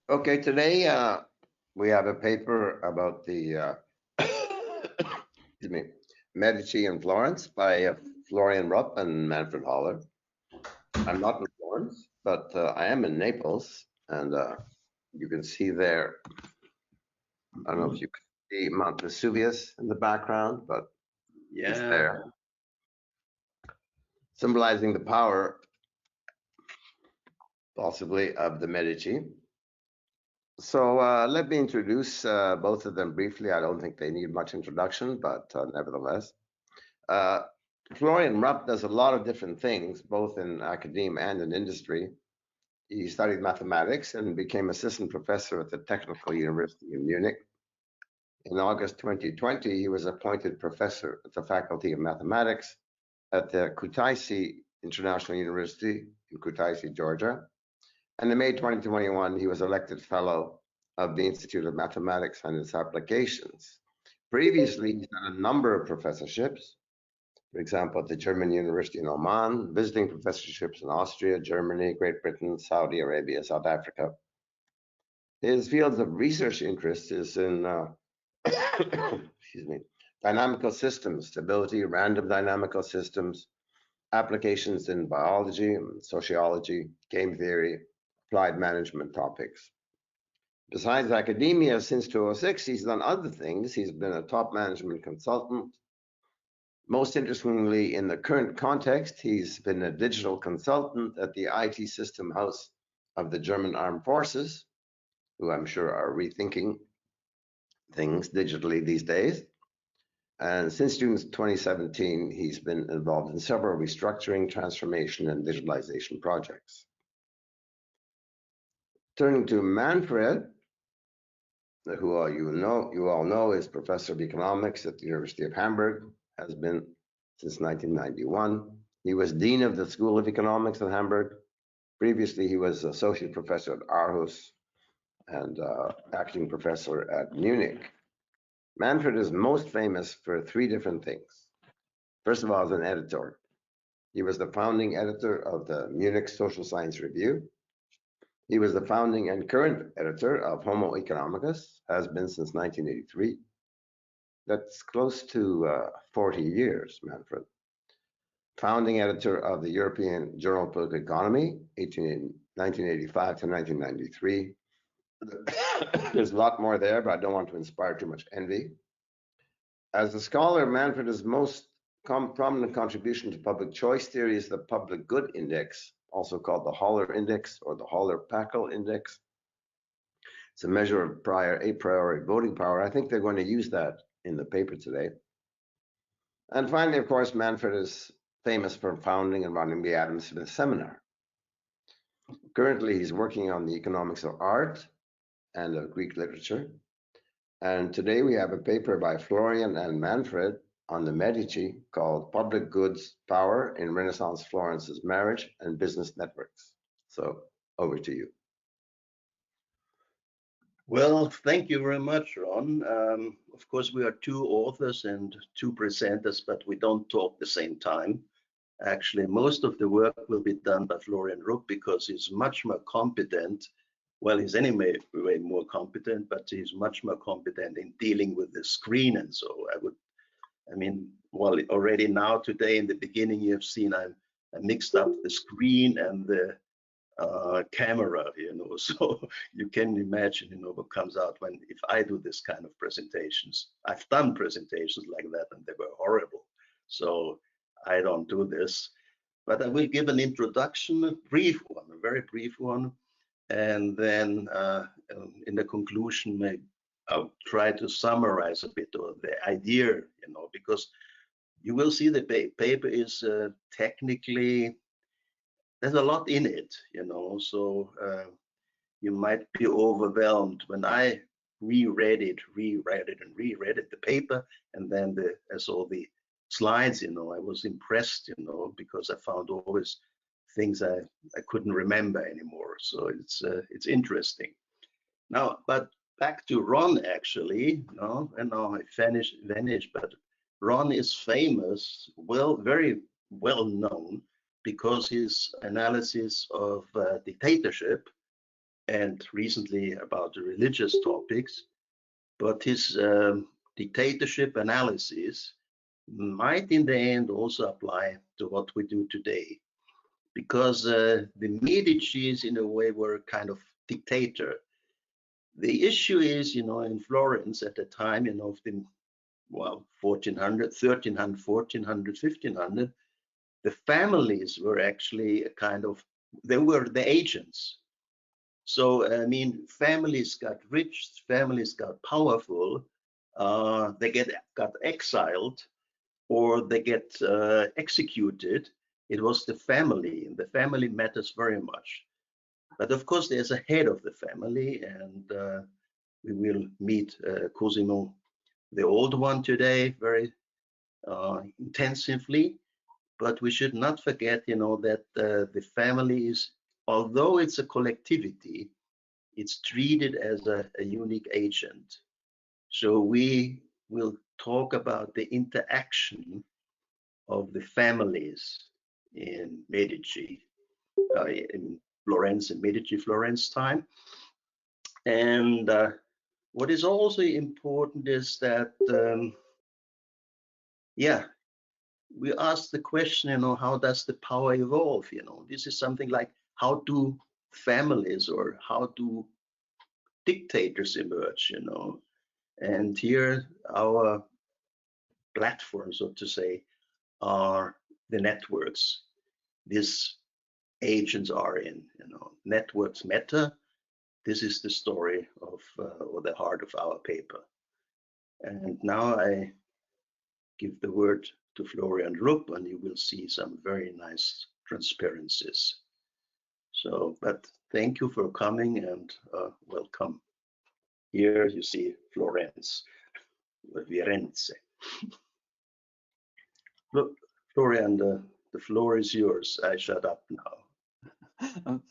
Okay, today we have a paper about the excuse me, Medici in Florence by Florian Rupp and Manfred Holler. I'm not in Florence, but I am in Naples, and you can see there, I don't know if you can see Mount Vesuvius in the background, but it's Yeah. there, symbolizing the power, possibly, of the Medici. So let me introduce both of them briefly. I don't think they need much introduction, but nevertheless. Florian Rupp does a lot of different things, both in academia and in industry. He studied mathematics and became assistant professor at the Technical University in Munich. In August 2020, he was appointed professor at the Faculty of Mathematics at the Kutaisi International University in Kutaisi, Georgia. And in May 2021, he was elected fellow of the Institute of Mathematics and its Applications. Previously, he's had a number of professorships, for example, at the German University in Oman, visiting professorships in Austria, Germany, Great Britain, Saudi Arabia, South Africa. His fields of research interest is in excuse me, dynamical systems, stability, random dynamical systems, applications in biology, sociology, game theory, applied management topics. Besides academia, since 2006, he's done other things. He's been a top management consultant. Most interestingly, in the current context, he's been a digital consultant at the IT System House of the German Armed Forces, who I'm sure are rethinking things digitally these days. And since June 2017, he's been involved in several restructuring, transformation, and digitalization projects. Turning to Manfred, who you all know is professor of economics at the University of Hamburg, has been since 1991. He was dean of the School of Economics at Hamburg. Previously, he was associate professor at Aarhus and acting professor at Munich. Manfred is most famous for three different things. First of all, as an editor. He was the founding editor of the Munich Social Science Review. He was the founding and current editor of Homo Economicus, has been since 1983. That's close to 40 years, Manfred. Founding editor of the European Journal of Political Economy, 1985 to 1993. There's a lot more there, but I don't want to inspire too much envy. As a scholar, Manfred's most prominent contribution to public choice theory is the public good index, also called the Holler index or the Holler-Packel index. It's a measure of a priori voting power. I think they're going to use that in the paper today. And finally, of course, Manfred is famous for founding and running the Adam Smith Seminar. Currently, he's working on the economics of art and of Greek literature. And today we have a paper by Florian and Manfred on the Medici called Public Goods Power in Renaissance Florence's Marriage and Business Networks. So over to you. Well, thank you very much, Ron. Of course, we are two authors and two presenters, but we don't talk at the same time. Actually, most of the work will be done by Florian Rupp because he's much more competent. Well, he's anyway way more competent, but he's much more competent in dealing with the screen. And so well, already now today in the beginning, you have seen I mixed up the screen and the camera, so you can imagine, what comes out if I do this kind of presentations. I've done presentations like that and they were horrible. So I don't do this, but I will give an introduction, a brief one, a very brief one. And then in the conclusion, I'll try to summarize a bit of the idea, because you will see the paper is technically, there's a lot in it, so you might be overwhelmed. When I reread it, the paper, and then I saw the slides, I was impressed, because I found always things I couldn't remember anymore. So it's interesting. Now, but back to Ron, actually, and now I vanished, but Ron is famous, very well known, because his analysis of dictatorship and recently about the religious topics, but his dictatorship analysis might in the end also apply to what we do today, because the Medicis in a way were a kind of dictator. The issue is, in Florence at the time, of the, 1400, 1300, 1400, 1500, the families were actually a kind of, they were the agents. So, I mean, families got rich, families got powerful, they got exiled, or they get executed. It was the family, and the family matters very much. But of course, there's a head of the family, and we will meet Cosimo, the old one, today very intensively. But we should not forget, that the family is, although it's a collectivity, it's treated as a unique agent. So we will talk about the interaction of the families in Medici, in Florence, in Medici Florence time. And what is also important is that, we ask the question, how does the power evolve? This is something like, how do families or how do dictators emerge? And here our platform, so to say, are the networks these agents are in. Networks matter. This is the story of or the heart of our paper. And now I give the word to Florian Rupp, and you will see some very nice transparencies. So, but thank you for coming, and welcome. Here you see Florence, Firenze. Look, Florian, the floor is yours. I shut up now.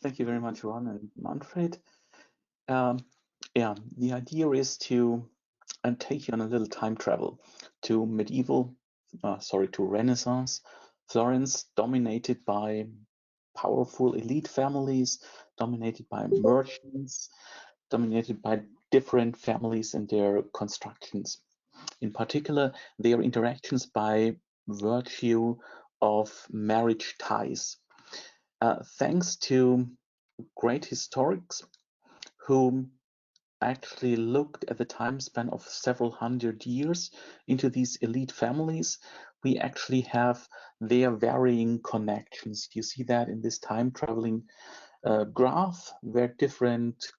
Thank you very much, Ron and Manfred. Yeah, the idea is to take you on a little time travel to to Renaissance Florence, dominated by powerful elite families, dominated by merchants, dominated by different families and their constructions. In particular, their interactions by virtue of marriage ties. Thanks to great historians who actually looked at the time span of several hundred years into these elite families, we actually have their varying connections. You see that in this time traveling graph, where different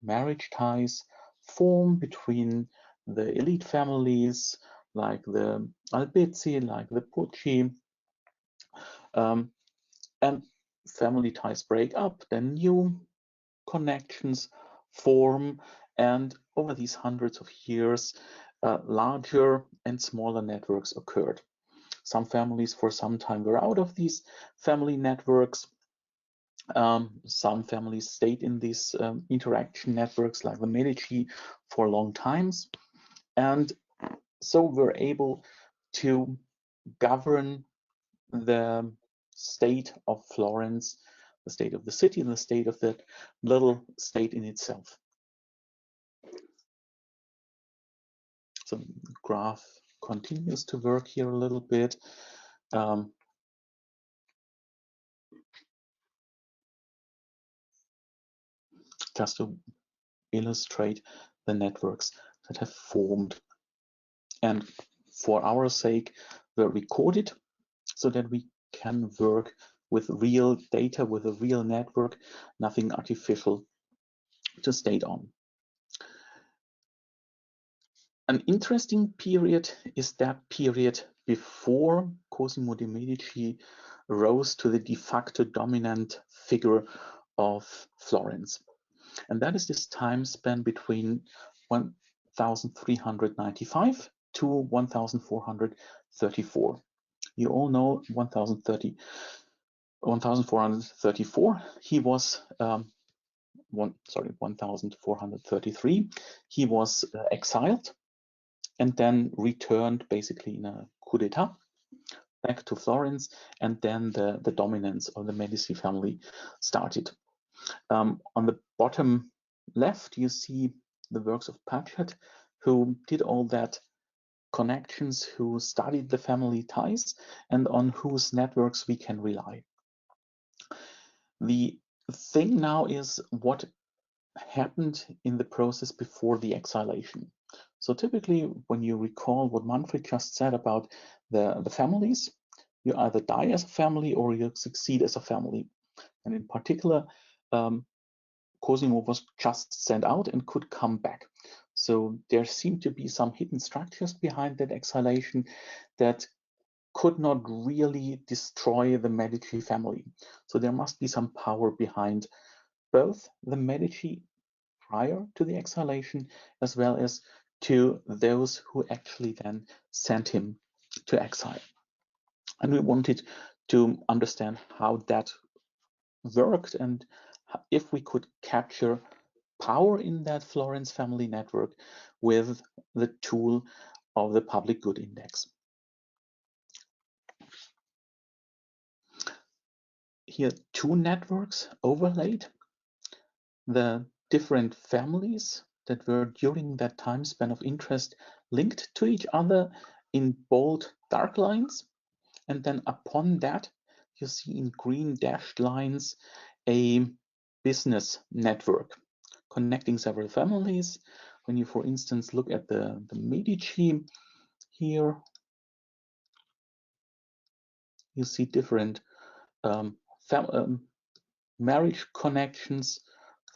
marriage ties form between the elite families, like the Albizzi, like the Pucci, and family ties break up, then new connections form, and over these hundreds of years, larger and smaller networks occurred. Some families for some time were out of these family networks. Some families stayed in these interaction networks like the Medici for long times, and so were able to govern the state of Florence, the state of the city, and the state of the little state in itself. So the graph continues to work here a little bit. Just to illustrate the networks that have formed, and for our sake were recorded so that we can work with real data, with a real network, nothing artificial to state on. An interesting period is that period before Cosimo de' Medici rose to the de facto dominant figure of Florence. And that is this time span between 1395 to 1434. You all know 1434. He was 1433. He was exiled and then returned basically in a coup d'etat back to Florence, and then the dominance of the Medici family started. On the bottom left, you see the works of Pachet, who did all that connections, who studied the family ties, and on whose networks we can rely. The thing now is what happened in the process before the exilation. So typically, when you recall what Manfred just said about the families, you either die as a family or you succeed as a family. And in particular, Cosimo was just sent out and could come back. So there seemed to be some hidden structures behind that exilation that could not really destroy the Medici family. So there must be some power behind both the Medici prior to the exilation, as well as to those who actually then sent him to exile. And we wanted to understand how that worked and if we could capture power in that Florence family network with the tool of the public good index. Here, two networks overlaid, the different families that were during that time span of interest linked to each other in bold dark lines. And then upon that, you see in green dashed lines a business network connecting several families. When you, for instance, look at the Medici here, you see different marriage connections,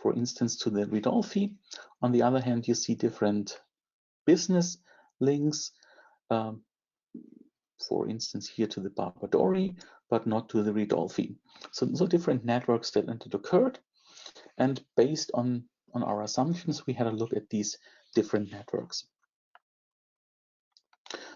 for instance, to the Ridolfi. On the other hand, you see different business links, for instance, here to the Barbadori, but not to the Ridolfi. So different networks that occurred. And based on our assumptions, we had a look at these different networks.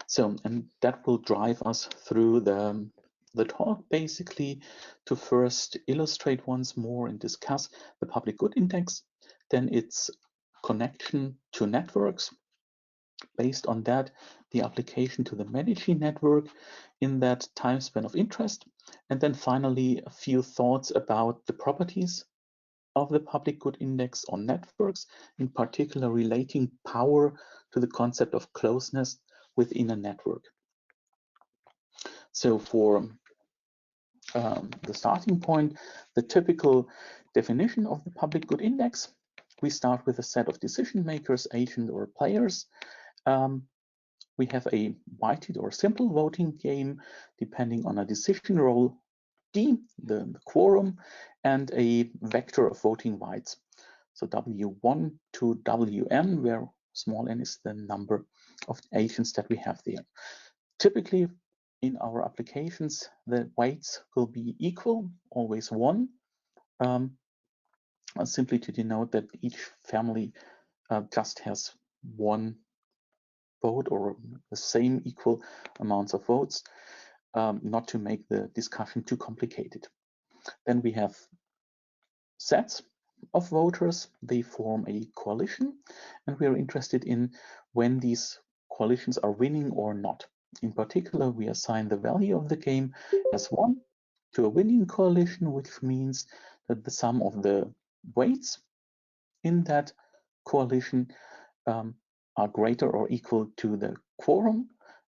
So, and that will drive us through the talk, basically, to first illustrate once more and discuss the public good index, then its connection to networks. Based on that, the application to the Medici network in that time span of interest, and then finally a few thoughts about the properties of the public good index on networks, in particular relating power to the concept of closeness within a network. So for the starting point, the typical definition of the public good index, we start with a set of decision makers, agents, or players. We have a weighted or simple voting game depending on a decision role D, the quorum, and a vector of voting rights. So W1 to Wn, where small n is the number of agents that we have there. Typically, in our applications, the weights will be equal, always 1, simply to denote that each family just has 1 vote or the same equal amounts of votes, not to make the discussion too complicated. Then we have sets of voters. They form a coalition, and we are interested in when these coalitions are winning or not. In particular, we assign the value of the game as 1 to a winning coalition, which means that the sum of the weights in that coalition are greater or equal to the quorum,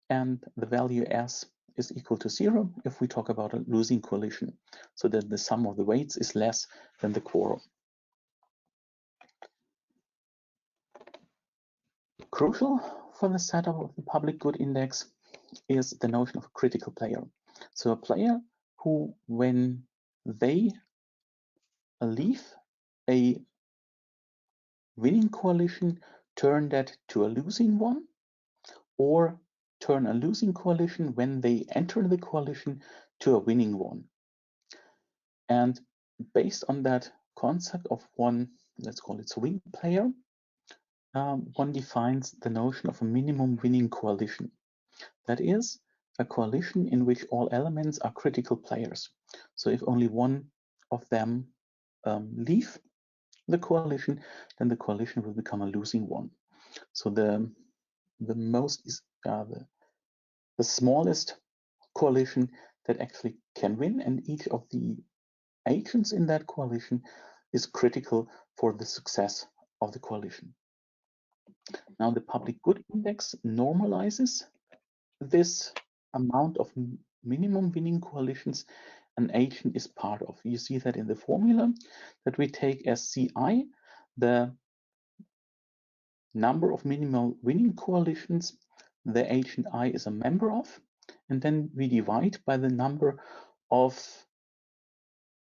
and the value S is equal to 0 if we talk about a losing coalition, so that the sum of the weights is less than the quorum. Crucial for the setup of the public good index is the notion of a critical player. So a player who, when they leave a winning coalition, turn that to a losing one, or turn a losing coalition when they enter the coalition to a winning one. And based on that concept of one, let's call it swing player, one defines the notion of a minimum winning coalition. That is a coalition in which all elements are critical players. So if only one of them leave the coalition, then the coalition will become a losing one. So the most is the smallest coalition that actually can win, and each of the agents in that coalition is critical for the success of the coalition. Now, the public good index normalizes this amount of minimum winning coalitions an agent is part of. You see that in the formula that we take as CI, the number of minimal winning coalitions the agent I is a member of, and then we divide by the number of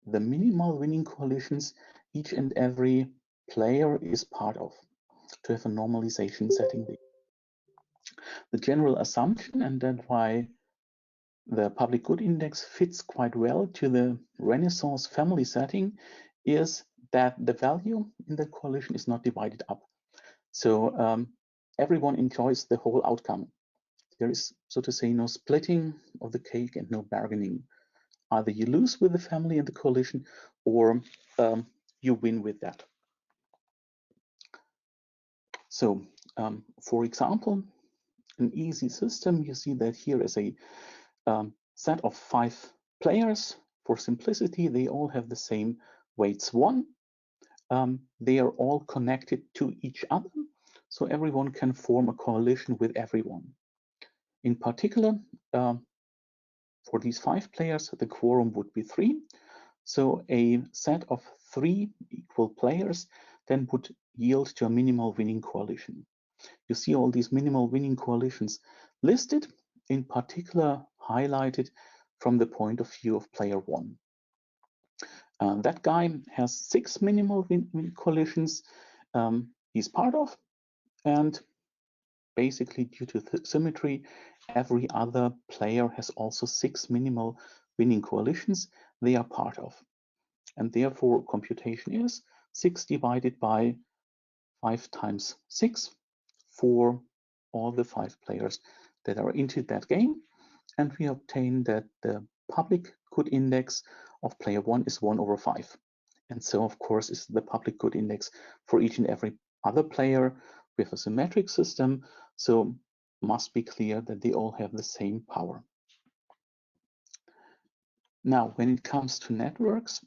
the minimal winning coalitions each and every player is part of, to have a normalization setting there. The general assumption, and that's why the public good index fits quite well to the Renaissance family setting, is that the value in the coalition is not divided up. So everyone enjoys the whole outcome. There is, so to say, no splitting of the cake and no bargaining. Either you lose with the family and the coalition, or you win with that. So, for example, an easy system, you see that here is a set of 5 players. For simplicity, they all have the same weights 1. They are all connected to each other, so everyone can form a coalition with everyone. In particular, for these 5 players, the quorum would be 3. So a set of 3 equal players then would yield to a minimal winning coalition. You see all these minimal winning coalitions listed, in particular highlighted from the point of view of player 1. That guy has 6 minimal winning coalitions he's part of, and basically due to symmetry, every other player has also 6 minimal winning coalitions they are part of. And therefore, computation is 6 divided by 5 times 6 for all the 5 players that are into that game. And we obtain that the public good index of player 1 is 1/5. And so, of course, is the public good index for each and every other player with a symmetric system. So must be clear that they all have the same power. Now, when it comes to networks,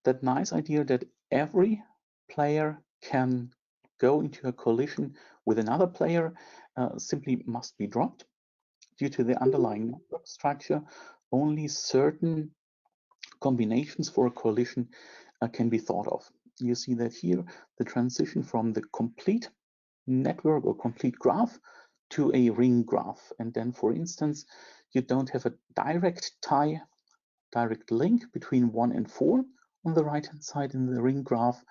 that nice idea that every player can go into a collision with another player simply must be dropped. Due to the underlying network structure, only certain combinations for a collision can be thought of. You see that here, the transition from the complete network or complete graph to a ring graph. And then, for instance, you don't have a direct link between 1 and 4 on the right-hand side in the ring graph.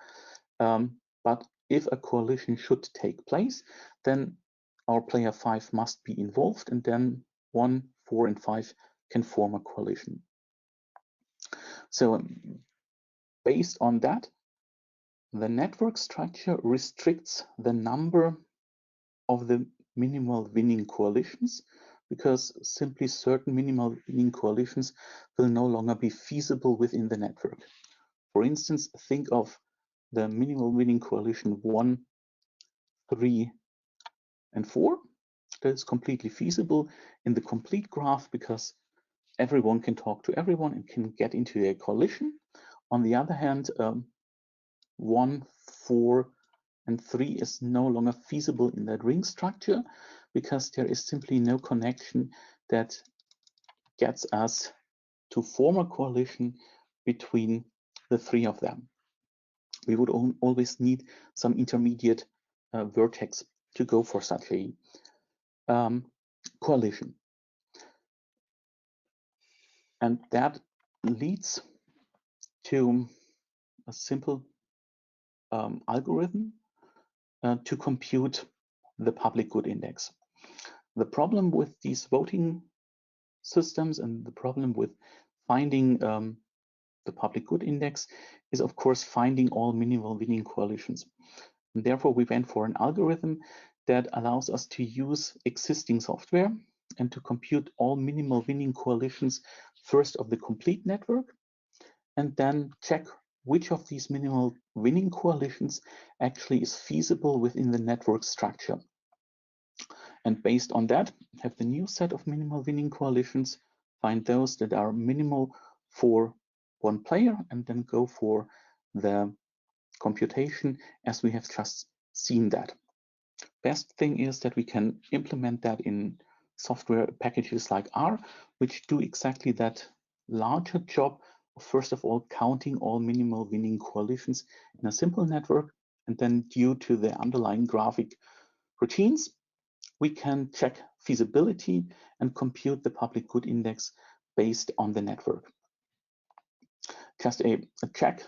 But if a coalition should take place, then our player 5 must be involved, and then 1, 4, and 5 can form a coalition. So based on that, the network structure restricts the number of the minimal winning coalitions, because simply certain minimal winning coalitions will no longer be feasible within the network. For instance, think of the minimal winning coalition 1, 3, and 4. That is completely feasible in the complete graph because everyone can talk to everyone and can get into a coalition. On the other hand, 1, 4, and 3 is no longer feasible in that ring structure because there is simply no connection that gets us to form a coalition between the 3 of them. We would always need some intermediate vertex to go for such a coalition. And that leads to a simple algorithm to compute the public good index. The problem with these voting systems and the problem with finding the public good index is, of course, finding all minimal winning coalitions. And therefore, we went for an algorithm that allows us to use existing software and to compute all minimal winning coalitions first of the complete network, and then check which of these minimal winning coalitions actually is feasible within the network structure. And based on that, have the new set of minimal winning coalitions, find those that are minimal for one player, and then go for the computation as we have just seen that. Best thing is that we can implement that in software packages like R, which do exactly that larger job of, first of all, counting all minimal winning coalitions in a simple network. And then due to the underlying graphic routines, we can check feasibility and compute the public good index based on the network. Just a check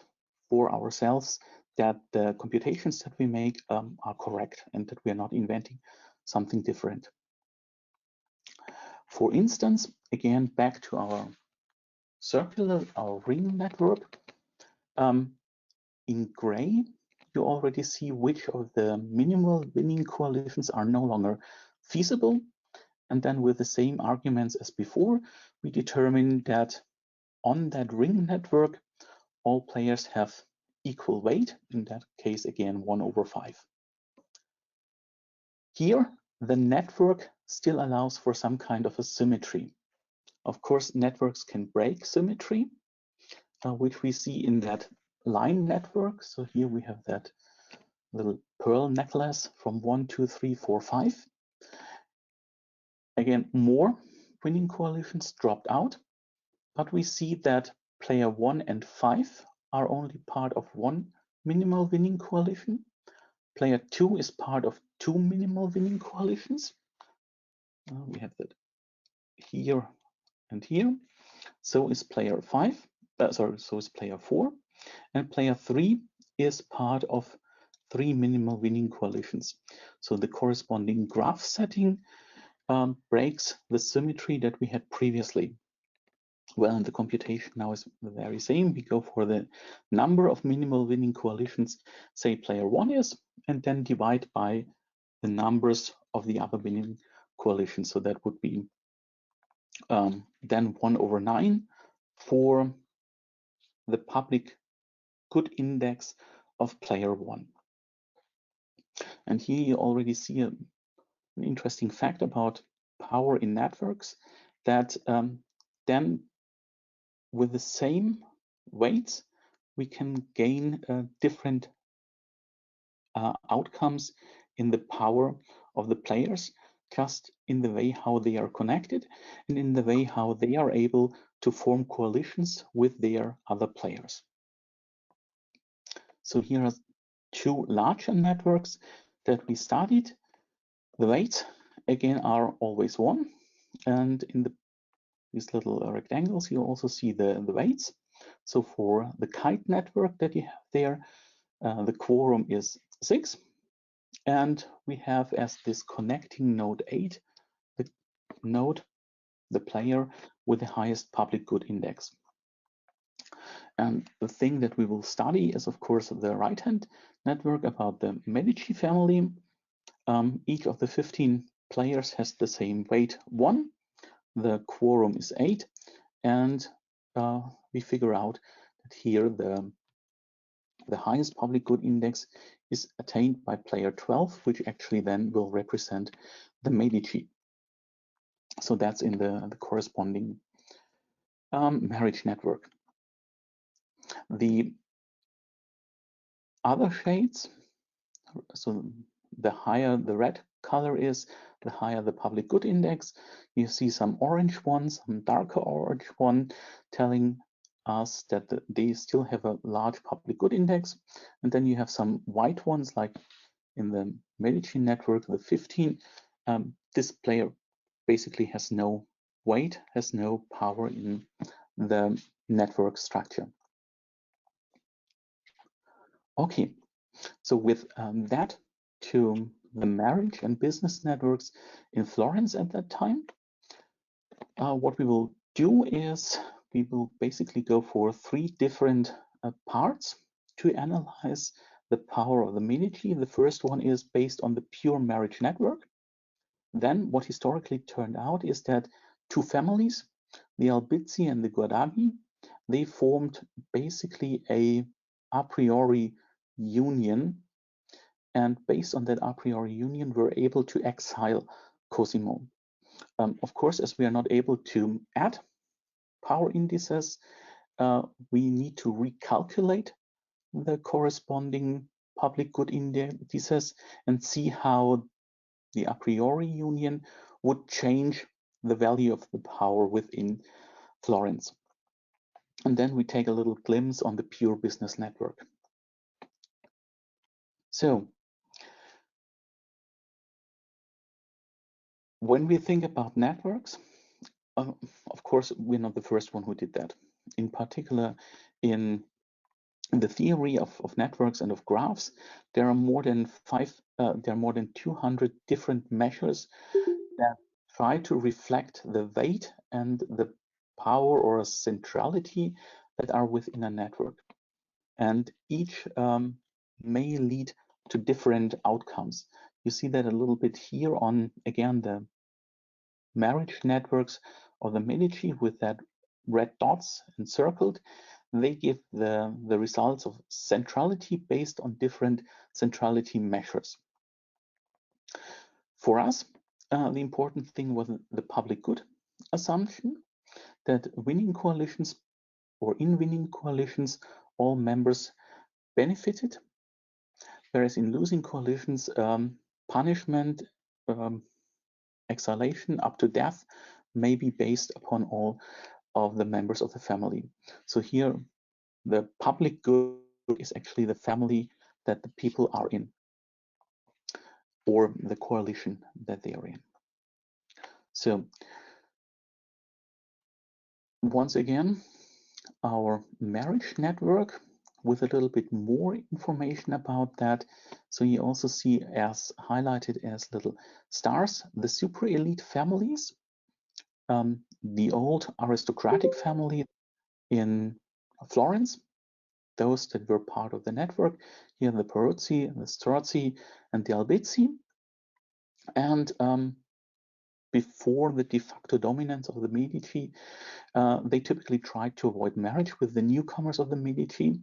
for ourselves that the computations that we make are correct and that we are not inventing something different. For instance, again, back to our ring network. In gray, you already see which of the minimal winning coalitions are no longer feasible. And then with the same arguments as before, we determine that on that ring network, all players have equal weight. In that case, again, 1/5. Here, the network still allows for some kind of a symmetry. Of course, networks can break symmetry, which we see in that line network. So here we have that little pearl necklace from 1, 2, 3, 4, 5. Again, more winning coalitions dropped out, but we see that player 1 and 5 are only part of one minimal winning coalition. Player 2 is part of 2 minimal winning coalitions. We have that here and here. So is player 5. So is player 4. And player 3 is part of 3 minimal winning coalitions. So the corresponding graph setting breaks the symmetry that we had previously. Well, and the computation now is the very same. We go for the number of minimal winning coalitions, say player 1 is, and then divide by the numbers of the other winning coalitions. So that would be then 1/9 for the public good index of player 1. And here you already see an interesting fact about power in networks, that then with the same weights, we can gain different outcomes in the power of the players, just in the way how they are connected and in the way how they are able to form coalitions with their other players. So here are 2 larger networks that we studied. The weights, again, are always 1. And in these little rectangles, you also see the weights. So for the kite network that you have there, the quorum is 6. And we have as this connecting node 8, the player with the highest public good index. And the thing that we will study is, of course, the right-hand network about the Medici family. Each of the 15 players has the same weight 1. The quorum is 8. And we figure out that here the highest public good index is attained by player 12, which actually then will represent the Medici. So that's in the corresponding marriage network. The other shades, so the higher the red color is, the higher the public good index. You see some orange ones, some darker orange one, telling us that they still have a large public good index. And then you have some white ones, like in the Medici network, the 15. This player basically has no weight, has no power in the network structure. Okay, so with that to the marriage and business networks in Florence at that time, what we will do is we will basically go for 3 different parts to analyze the power of the Medici. The first one is based on the pure marriage network. Then what historically turned out is that 2 families, the Albizzi and the Guadagni, they formed basically a priori union, and based on that a priori union, we're able to exile Cosimo. Of course, as we are not able to add power indices, we need to recalculate the corresponding public good indices and see how the a priori union would change the value of the power within Florence. And then we take a little glimpse on the pure business network. So when we think about networks, of course, we're not the first one who did that. In particular, in the theory of networks and of graphs, there are more than 200 different measures that try to reflect the weight and the power or centrality that are within a network. And each may lead to different outcomes. You see that a little bit here on, again, the marriage networks of the Medici with that red dots encircled. They give the results of centrality based on different centrality measures. For us, the important thing was the public good assumption that winning coalitions or in winning coalitions, all members benefited, whereas in losing coalitions, punishment, exilation up to death may be based upon all of the members of the family. So here, the public good is actually the family that the people are in, or the coalition that they are in. So once again, our marriage network with a little bit more information about that. So you also see as highlighted as little stars, the super elite families, the old aristocratic family in Florence, those that were part of the network. Here the Peruzzi, the Strozzi, and the Albizzi. And before the de facto dominance of the Medici, they typically tried to avoid marriage with the newcomers of the Medici,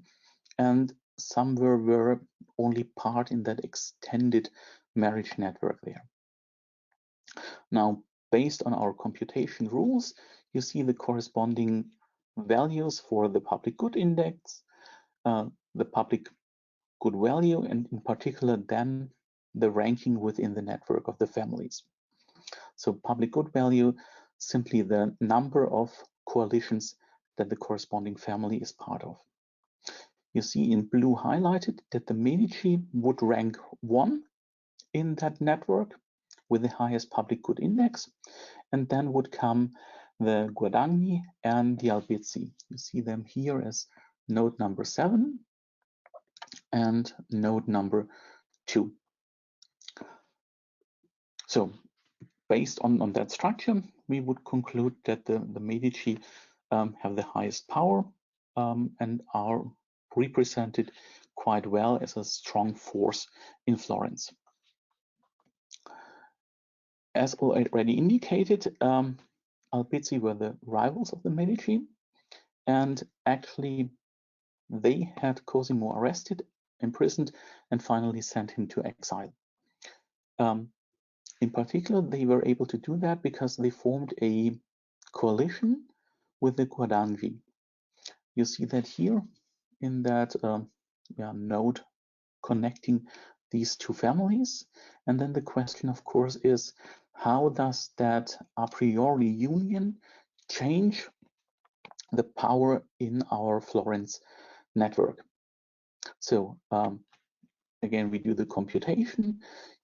and some were only part in that extended marriage network there. Now, based on our computation rules, you see the corresponding values for the public good index, the public good value, and in particular then the ranking within the network of the families. So public good value, simply the number of coalitions that the corresponding family is part of. You see in blue highlighted that the Medici would rank 1 in that network with the highest public good index, and then would come the Guadagni and the Albizzi. You see them here as node number 7 and node number 2. So based on that structure, we would conclude that the Medici have the highest power and are represented quite well as a strong force in Florence. As already indicated, Albizzi were the rivals of the Medici, and actually they had Cosimo arrested, imprisoned, and finally sent him to exile. In particular, they were able to do that because they formed a coalition with the Guadagni. You see that here in that node connecting these two families. And then the question, of course, is how does that a priori union change the power in our Florence network? So again, we do the computation.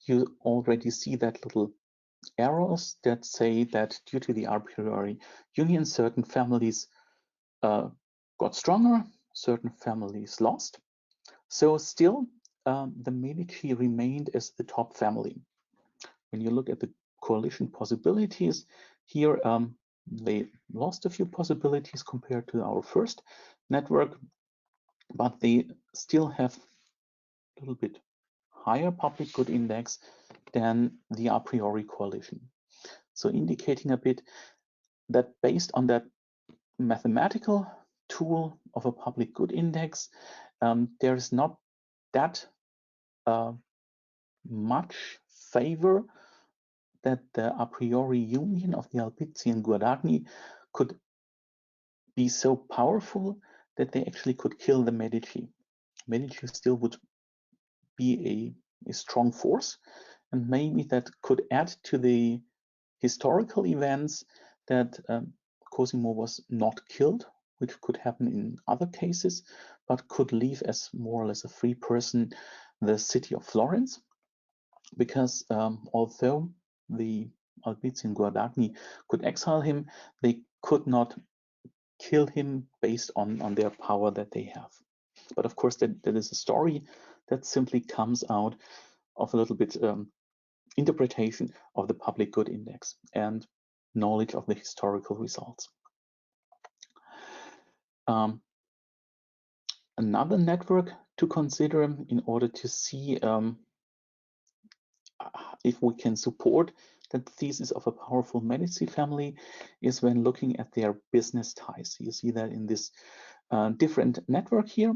You already see that little arrows that say that due to the a priori union, certain families got stronger, certain families lost. So still, the Medici remained as the top family. When you look at the coalition possibilities here, they lost a few possibilities compared to our first network, but they still have a little bit higher public good index than the a priori coalition. So indicating a bit that based on that mathematical tool of a public good index, there is not that much favor that the a priori union of the Albizzi and Guadagni could be so powerful that they actually could kill the Medici. Medici still would be a strong force, and maybe that could add to the historical events that Cosimo was not killed, which could happen in other cases, but could leave as more or less a free person the city of Florence, because although the Albizzi and Guadagni could exile him, they could not kill him based on their power that they have. But of course, that is a story that simply comes out of a little bit interpretation of the public good index and knowledge of the historical results. Another network to consider in order to see if we can support the thesis of a powerful Medici family is when looking at their business ties. You see that in this different network here.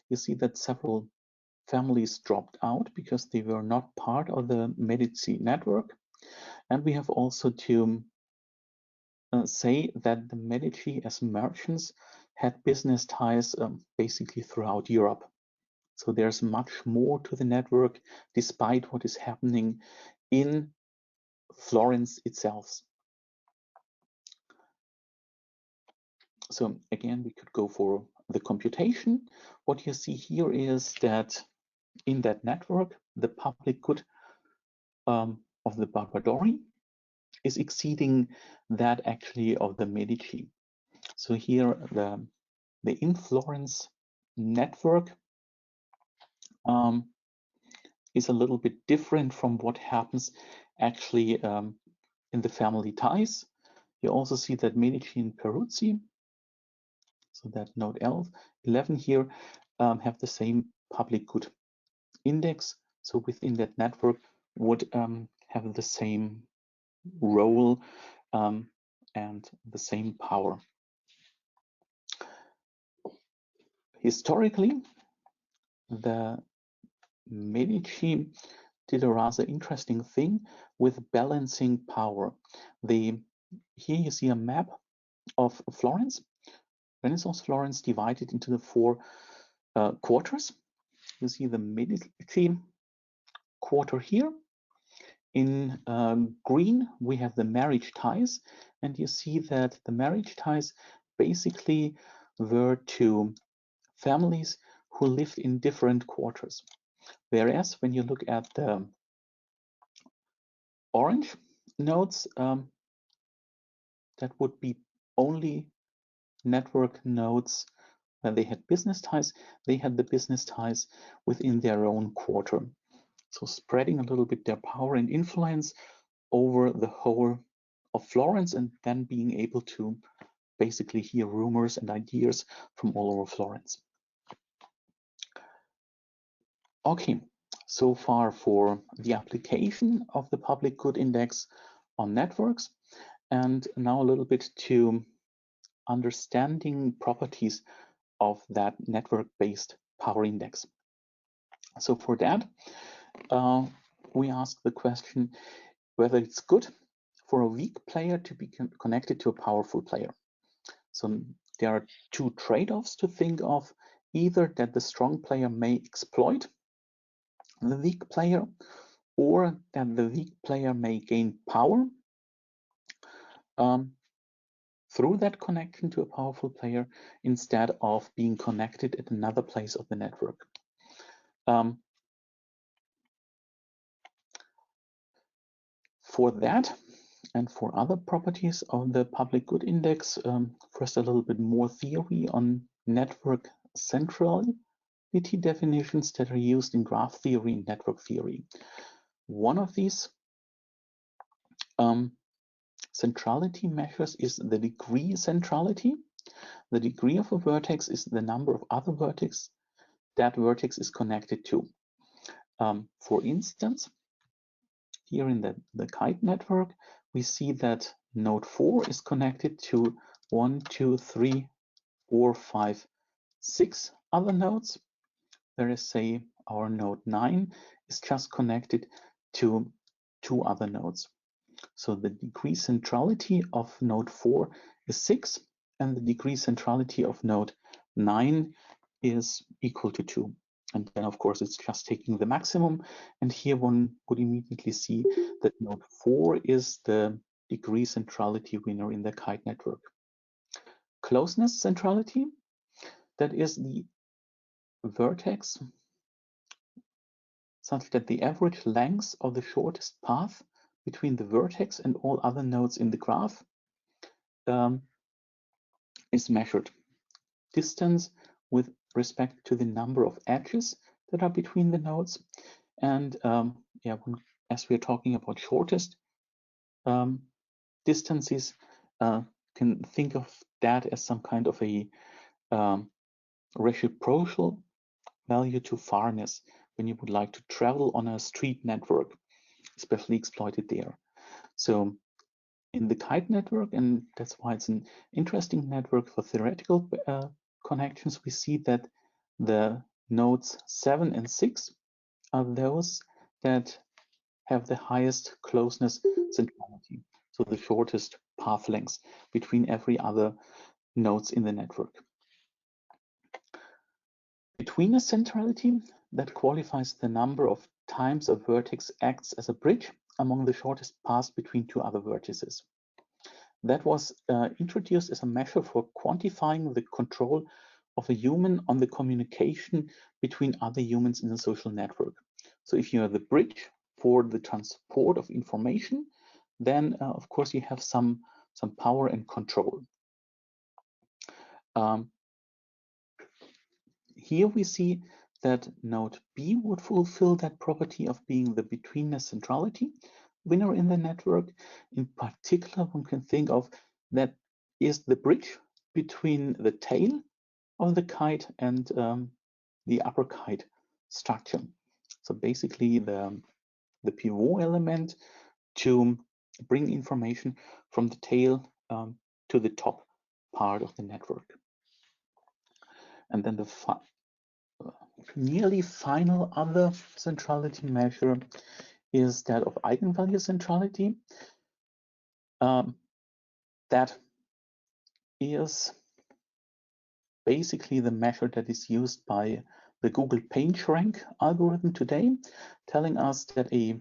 You see that several families dropped out because they were not part of the Medici network. And we have also to say that the Medici as merchants had business ties basically throughout Europe. So there's much more to the network despite what is happening in Florence itself. So again, we could go for the computation. What you see here is that in that network, the public good of the Barbadori is exceeding that actually of the Medici. So here the in Florence network is a little bit different from what happens actually in the family ties. You also see that Medici and Peruzzi, so that node 11 here, have the same public good index. So within that network would have the same role and the same power. Historically, the Medici did a rather interesting thing with balancing power. Here you see a map of Florence, Renaissance Florence, divided into the 4 quarters. You see the Medici quarter here. In green, we have the marriage ties, and you see that the marriage ties basically were to families who lived in different quarters. Whereas when you look at the orange nodes, that would be only network nodes when they had business ties. They had the business ties within their own quarter. So spreading a little bit their power and influence over the whole of Florence, and then being able to basically hear rumors and ideas from all over Florence. Okay, so far for the application of the public good index on networks, and now a little bit to understanding properties of that network-based power index. So for that, we ask the question whether it's good for a weak player to be connected to a powerful player. So there are 2 trade-offs to think of: either that the strong player may exploit the weak player, or that the weak player may gain power through that connection to a powerful player instead of being connected at another place of the network. For that and for other properties of the public good index, first a little bit more theory on network centrality definitions that are used in graph theory and network theory. One of these centrality measures is the degree centrality. The degree of a vertex is the number of other vertices that vertex is connected to. For instance, here in the kite network, we see that node 4 is connected to 1, 2, 3, 4, 5, 6 other nodes, whereas say our node 9 is just connected to 2 other nodes. So the degree centrality of node 4 is 6, and the degree centrality of node 9 is equal to 2. And then, of course, it's just taking the maximum. And here one would immediately see that node 4 is the degree centrality winner in the kite network. Closeness centrality, that is the vertex such that the average length of the shortest path between the vertex and all other nodes in the graph is measured. Distance with respect to the number of edges that are between the nodes. And as we're talking about shortest distances, can think of that as some kind of a reciprocal value to farness when you would like to travel on a street network, especially exploited there. So in the kite network, and that's why it's an interesting network for theoretical connections, we see that the nodes 7 and 6 are those that have the highest closeness centrality, so the shortest path lengths between every other nodes in the network. Betweenness centrality, that qualifies the number of times a vertex acts as a bridge among the shortest paths between two other vertices. That was introduced as a measure for quantifying the control of a human on the communication between other humans in a social network. So if you are the bridge for the transport of information, then of course you have some power and control. Here we see that node B would fulfill that property of being the betweenness centrality winner in the network. In particular, one can think of that is the bridge between the tail of the kite and the upper kite structure. So basically the pivot element to bring information from the tail to the top part of the network. And then the nearly final other centrality measure is that of eigenvalue centrality. That is basically the measure that is used by the Google PageRank algorithm today, telling us that a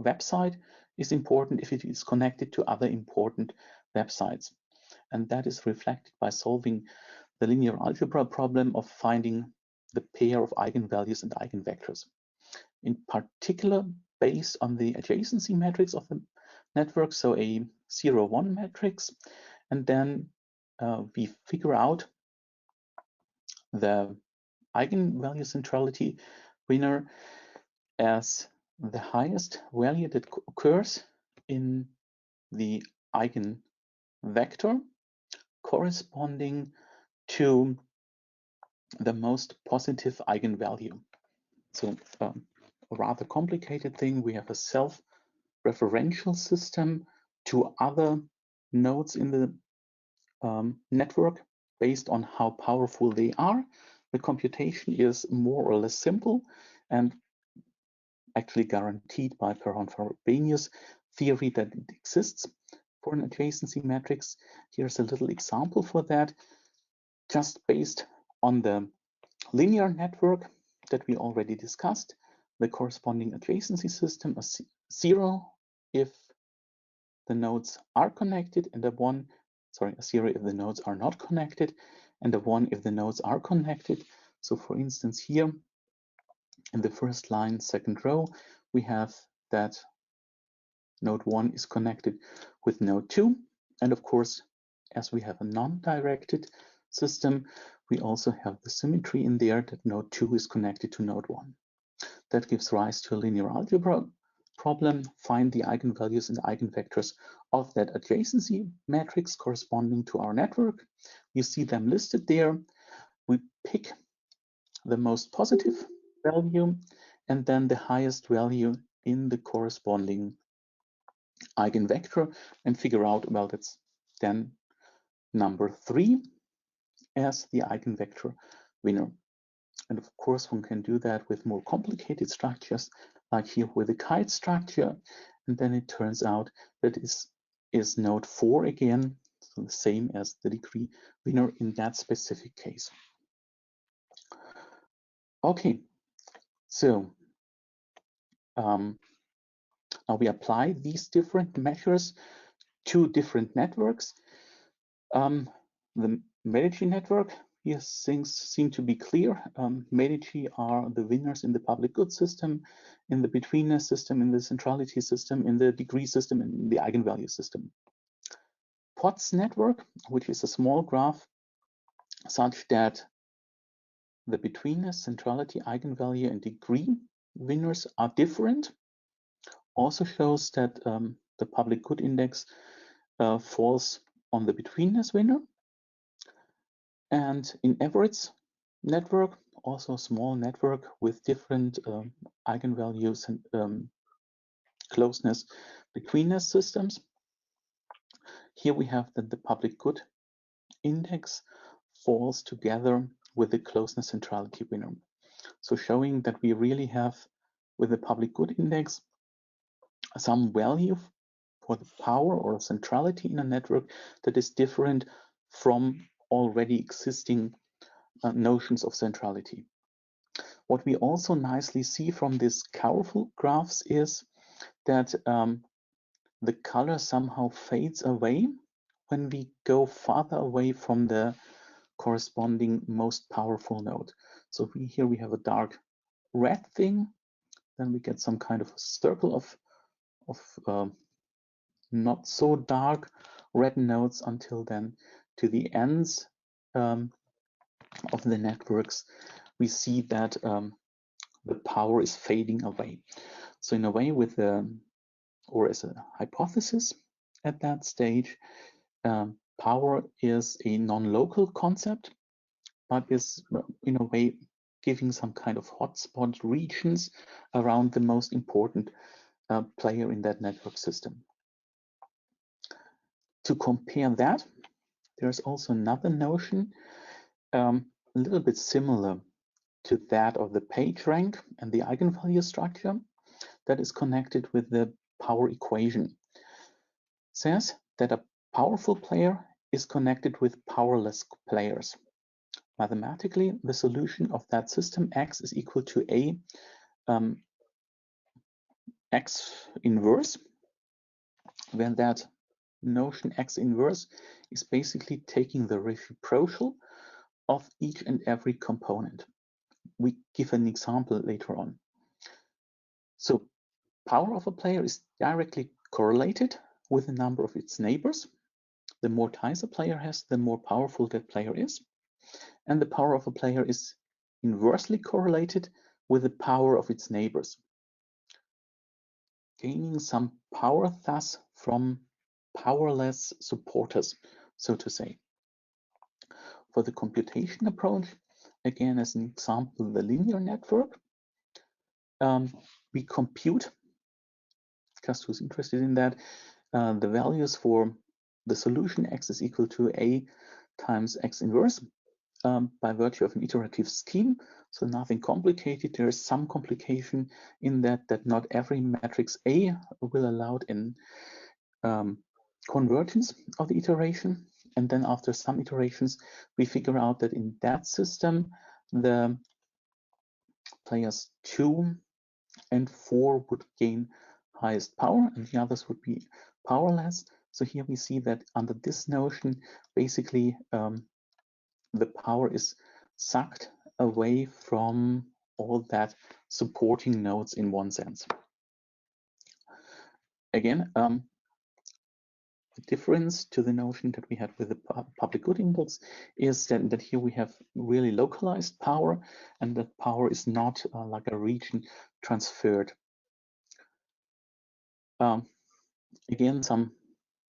website is important if it is connected to other important websites. And that is reflected by solving the linear algebra problem of finding the pair of eigenvalues and eigenvectors. In particular, based on the adjacency matrix of the network, so a 0-1 matrix, and then we figure out the eigenvalue centrality winner as the highest value that occurs in the eigenvector corresponding to the most positive eigenvalue. So a rather complicated thing. We have a self-referential system to other nodes in the network based on how powerful they are. The computation is more or less simple and actually guaranteed by Perron-Frobenius theory that it exists for an adjacency matrix. Here's a little example for that, just based on the linear network that we already discussed. The corresponding adjacency system is 0 if the nodes are connected, and a 0 if the nodes are not connected, and a 1 if the nodes are connected. So for instance, here in the first line, second row, we have that node 1 is connected with node 2. And of course, as we have a non-directed system, we also have the symmetry in there that node 2 is connected to node 1. That gives rise to a linear algebra problem. Find the eigenvalues and eigenvectors of that adjacency matrix corresponding to our network. You see them listed there. We pick the most positive value and then the highest value in the corresponding eigenvector and figure out, well, that's then number 3 as the eigenvector winner. And of course, one can do that with more complicated structures, like here with the kite structure. And then it turns out that is node 4 again, so the same as the degree winner in that specific case. Okay, So now we apply these different measures to different networks. The Medici network, here things seem to be clear. Medici are the winners in the public good system, in the betweenness system, in the centrality system, in the degree system, and in the eigenvalue system. Potts network, which is a small graph such that the betweenness, centrality, eigenvalue, and degree winners are different, also shows that the public good index falls on the betweenness winner. And in Everett's network, also a small network with different eigenvalues and closeness betweenness systems. Here we have that the public good index falls together with the closeness centrality winner. So showing that we really have, with the public good index, some value for the power or centrality in a network that is different from already existing notions of centrality. What we also nicely see from these colorful graphs is that the color somehow fades away when we go farther away from the corresponding most powerful node. So here we have a dark red thing, then we get some kind of a circle of not so dark red nodes until then to the ends of the networks, we see that the power is fading away. So in a way, with or as a hypothesis at that stage, power is a non-local concept, but is in a way giving some kind of hotspot regions around the most important player in that network system. To compare that, there's also another notion, a little bit similar to that of the page rank and the eigenvalue structure, that is connected with the power equation. It says that a powerful player is connected with powerless players. Mathematically, the solution of that system X is equal to A X inverse, when that notion X inverse is basically taking the reciprocal of each and every component. We give an example later on. So power of a player is directly correlated with the number of its neighbors. The more ties a player has, the more powerful that player is. And the power of a player is inversely correlated with the power of its neighbors, gaining some power thus from powerless supporters, so to say. For the computation approach, again as an example, the linear network, we compute, just who's interested in that, the values for the solution X is equal to A times X inverse by virtue of an iterative scheme. So nothing complicated. There is some complication in that not every matrix A will allow in convergence of the iteration. And then after some iterations, we figure out that in that system, the players 2 and 4 would gain highest power and the others would be powerless. So here we see that under this notion, basically the power is sucked away from all that supporting nodes in one sense. Again, the difference to the notion that we had with the public good index is that here we have really localized power, and that power is not like a region transferred. Again, some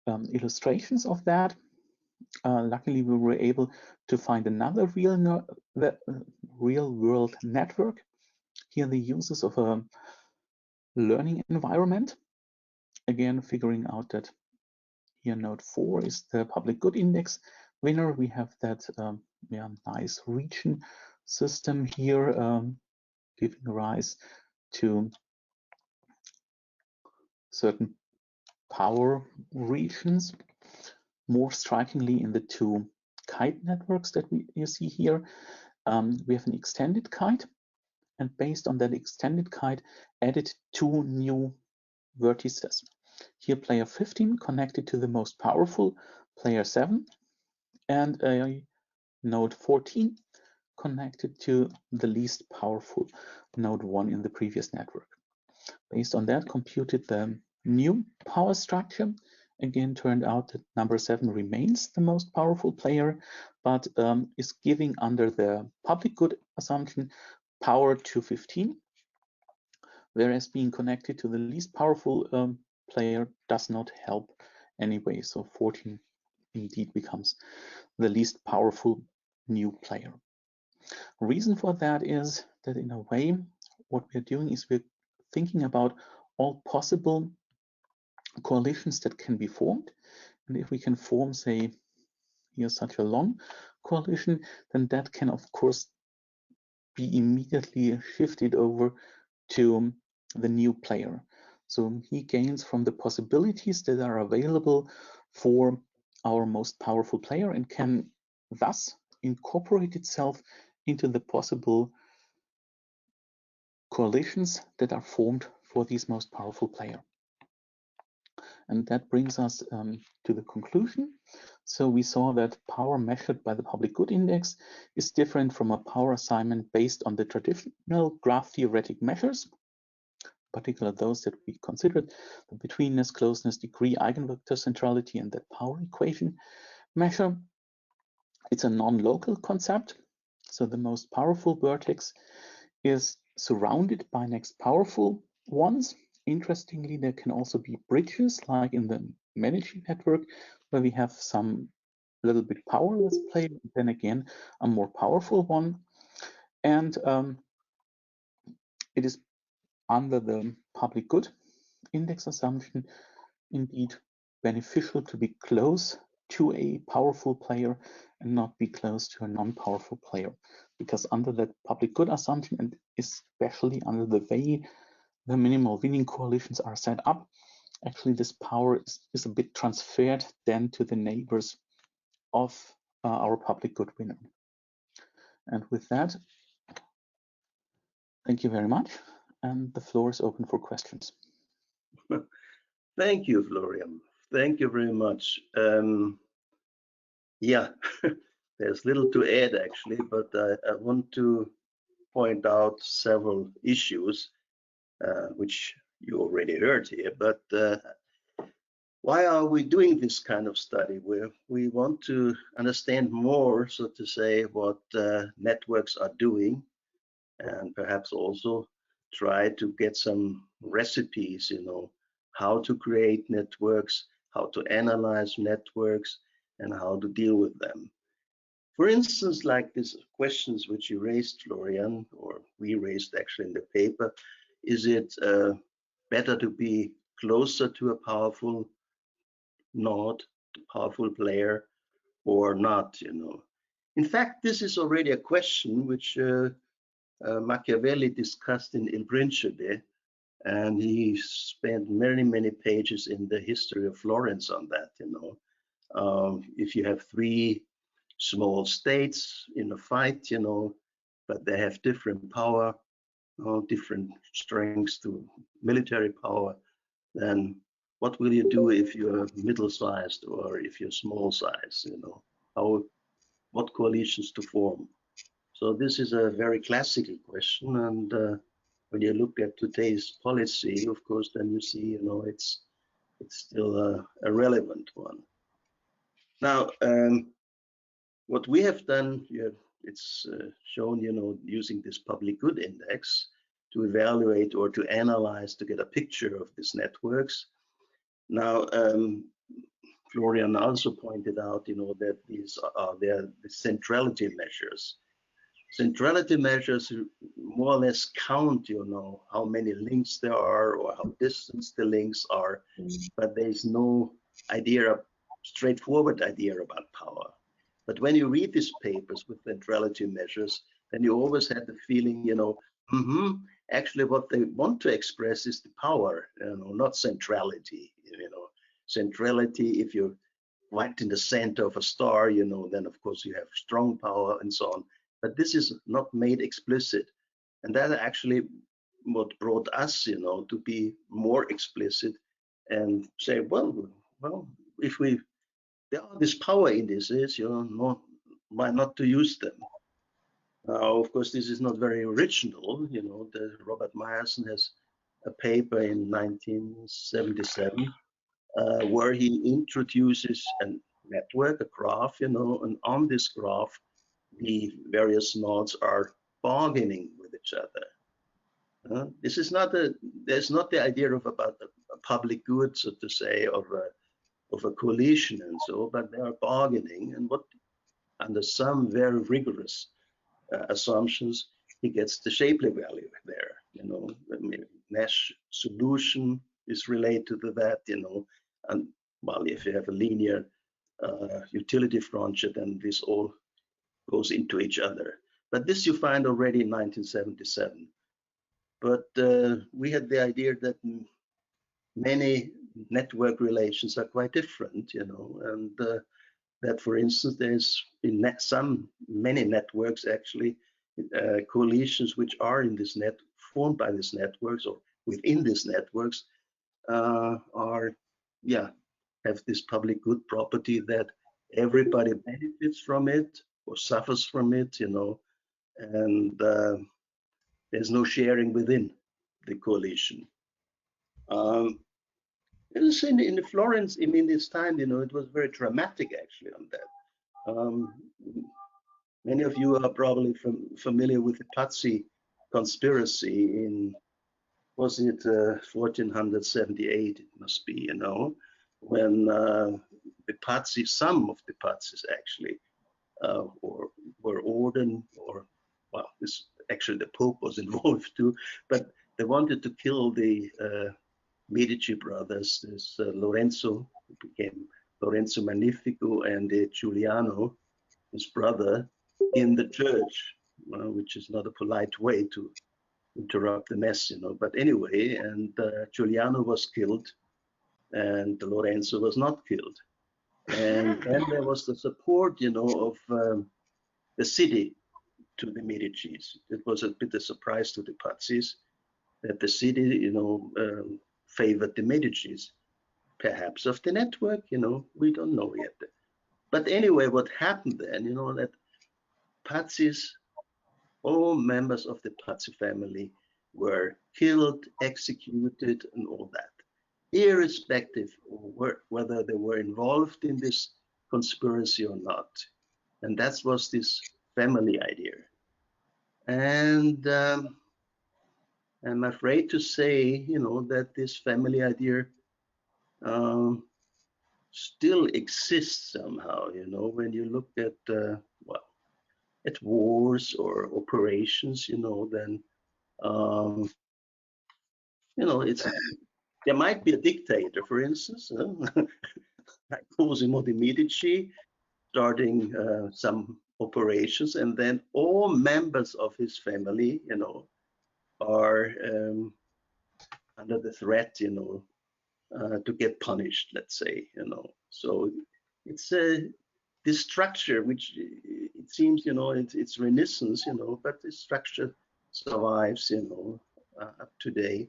illustrations of that. Luckily, we were able to find another real world network. Here, the uses of a learning environment. Again, figuring out that here node 4 is the public good index winner. We have that nice region system here, giving rise to certain power regions. More strikingly, in the two kite networks that you see here, we have an extended kite and based on that extended kite, added 2 new vertices. Here, player 15 connected to the most powerful player 7, and a node 14 connected to the least powerful node 1 in the previous network. Based on that, computed the new power structure. Again, turned out that number 7 remains the most powerful player, but is giving, under the public good assumption, power to 15, whereas being connected to the least powerful player does not help anyway. So 14 indeed becomes the least powerful new player. Reason for that is that, in a way, what we're doing is we're thinking about all possible coalitions that can be formed. And if we can form, say, here such a long coalition, then that can, of course, be immediately shifted over to the new player. So he gains from the possibilities that are available for our most powerful player and can thus incorporate itself into the possible coalitions that are formed for this most powerful player. And that brings us to the conclusion. So we saw that power measured by the public good index is different from a power assignment based on the traditional graph theoretic measures, particularly those that we considered, the betweenness, closeness, degree, eigenvector centrality, and that power equation measure. It's a non-local concept. So the most powerful vertex is surrounded by next powerful ones. Interestingly, there can also be bridges, like in the managing network, where we have some little bit powerless player, and then again a more powerful one. And it is under the public good index assumption indeed beneficial to be close to a powerful player and not be close to a non-powerful player, because under that public good assumption, and especially under the way the minimal winning coalitions are set up, actually this power is a bit transferred then to the neighbors of our public good winner. And with that, thank you very much, and the floor is open for questions. Thank you, Florian. Thank you very much. Yeah, there's little to add actually, but I want to point out several issues which you already heard here. But why are we doing this kind of study? Where we want to understand more, so to say, what networks are doing, and perhaps also try to get some recipes, how to create networks, how to analyze networks, and how to deal with them. For instance, like these questions which you raised, Florian, or we raised actually in the paper, is it better to be closer to a powerful node, powerful player, or not? In fact, this is already a question which Machiavelli discussed in Principe, and he spent many pages in the history of Florence on that. If you have 3 small states in a fight, but they have different power, different strengths to military power, then what will you do if you're middle-sized or if you're small-sized? What coalitions to form? So this is a very classical question, and when you look at today's policy, of course, then you see, it's still a relevant one. Now, what we have done here, it's shown, using this public good index to evaluate or to analyze, to get a picture of these networks. Now, Florian also pointed out, that these are the centrality measures. Centrality measures more or less count, how many links there are or how distant the links are, but there's no straightforward idea about power. But when you read these papers with centrality measures, then you always have the feeling, actually what they want to express is the power, not centrality. Centrality, if you're right in the center of a star, then of course you have strong power and so on. But this is not made explicit. And that actually what brought us, to be more explicit and say, well, if there are this power indices, why not to use them? Now, of course, this is not very original. Robert Meyerson has a paper in 1977 where he introduces a network, a graph, and on this graph, the various nodes are bargaining with each other. This is not there's not the idea of about a public good, so to say, of a coalition and so, but they are bargaining, and under some very rigorous assumptions, he gets the Shapley value there. Nash solution is related to that, and well, if you have a linear utility frontier, then this all goes into each other. But this you find already in 1977. But we had the idea that many network relations are quite different, and that, for instance, there's in many networks actually coalitions which are in this formed by these networks or within these networks have this public good property that everybody benefits from it or suffers from it, and there's no sharing within the coalition. In the Florence, this time, it was very dramatic actually on that. Many of you are probably familiar with the Pazzi conspiracy in, was it 1478? It must be, when some of the Pazzis actually were ordered, or well, actually the Pope was involved too, but they wanted to kill the Medici brothers, this Lorenzo, who became Lorenzo Magnifico, and Giuliano, his brother, in the church, which is not a polite way to interrupt the mass, But anyway, and Giuliano was killed, and Lorenzo was not killed. And then there was the support, of the city to the Medicis. It was a bit of a surprise to the Pazzis that the city, favored the Medicis, perhaps of the network, we don't know yet. But anyway, what happened then, that Pazzis, all members of the Pazzi family were killed, executed, and all that, irrespective of whether they were involved in this conspiracy or not. And that was this family idea. And I'm afraid to say, that this family idea still exists somehow, when you look at, at wars or operations, then, there might be a dictator, for instance, like Cosimo de' Medici, starting some operations, and then all members of his family, are under the threat, to get punished, let's say, So it's this structure, which it seems, it's renaissance, but this structure survives, up today.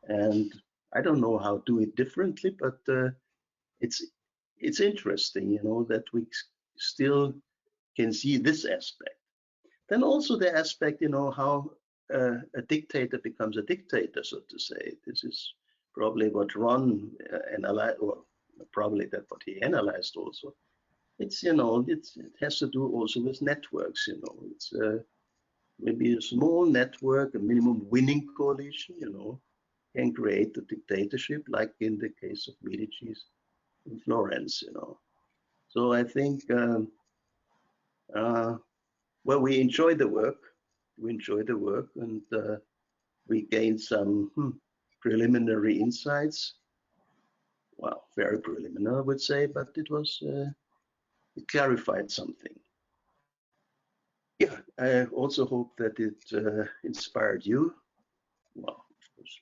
And I don't know how to do it differently, but it's interesting, that we still can see this aspect. Then also the aspect, how a dictator becomes a dictator, so to say. This is probably what Ron analyzed, or probably that what he analyzed also. It's, it has to do also with networks, It's maybe a small network, a minimum winning coalition, can create a dictatorship, like in the case of Medici's in Florence, So I think, well, we enjoy the work. And we gained some preliminary insights. Well, very preliminary, I would say, but it was, it clarified something. Yeah, I also hope that it inspired you. Well, of course,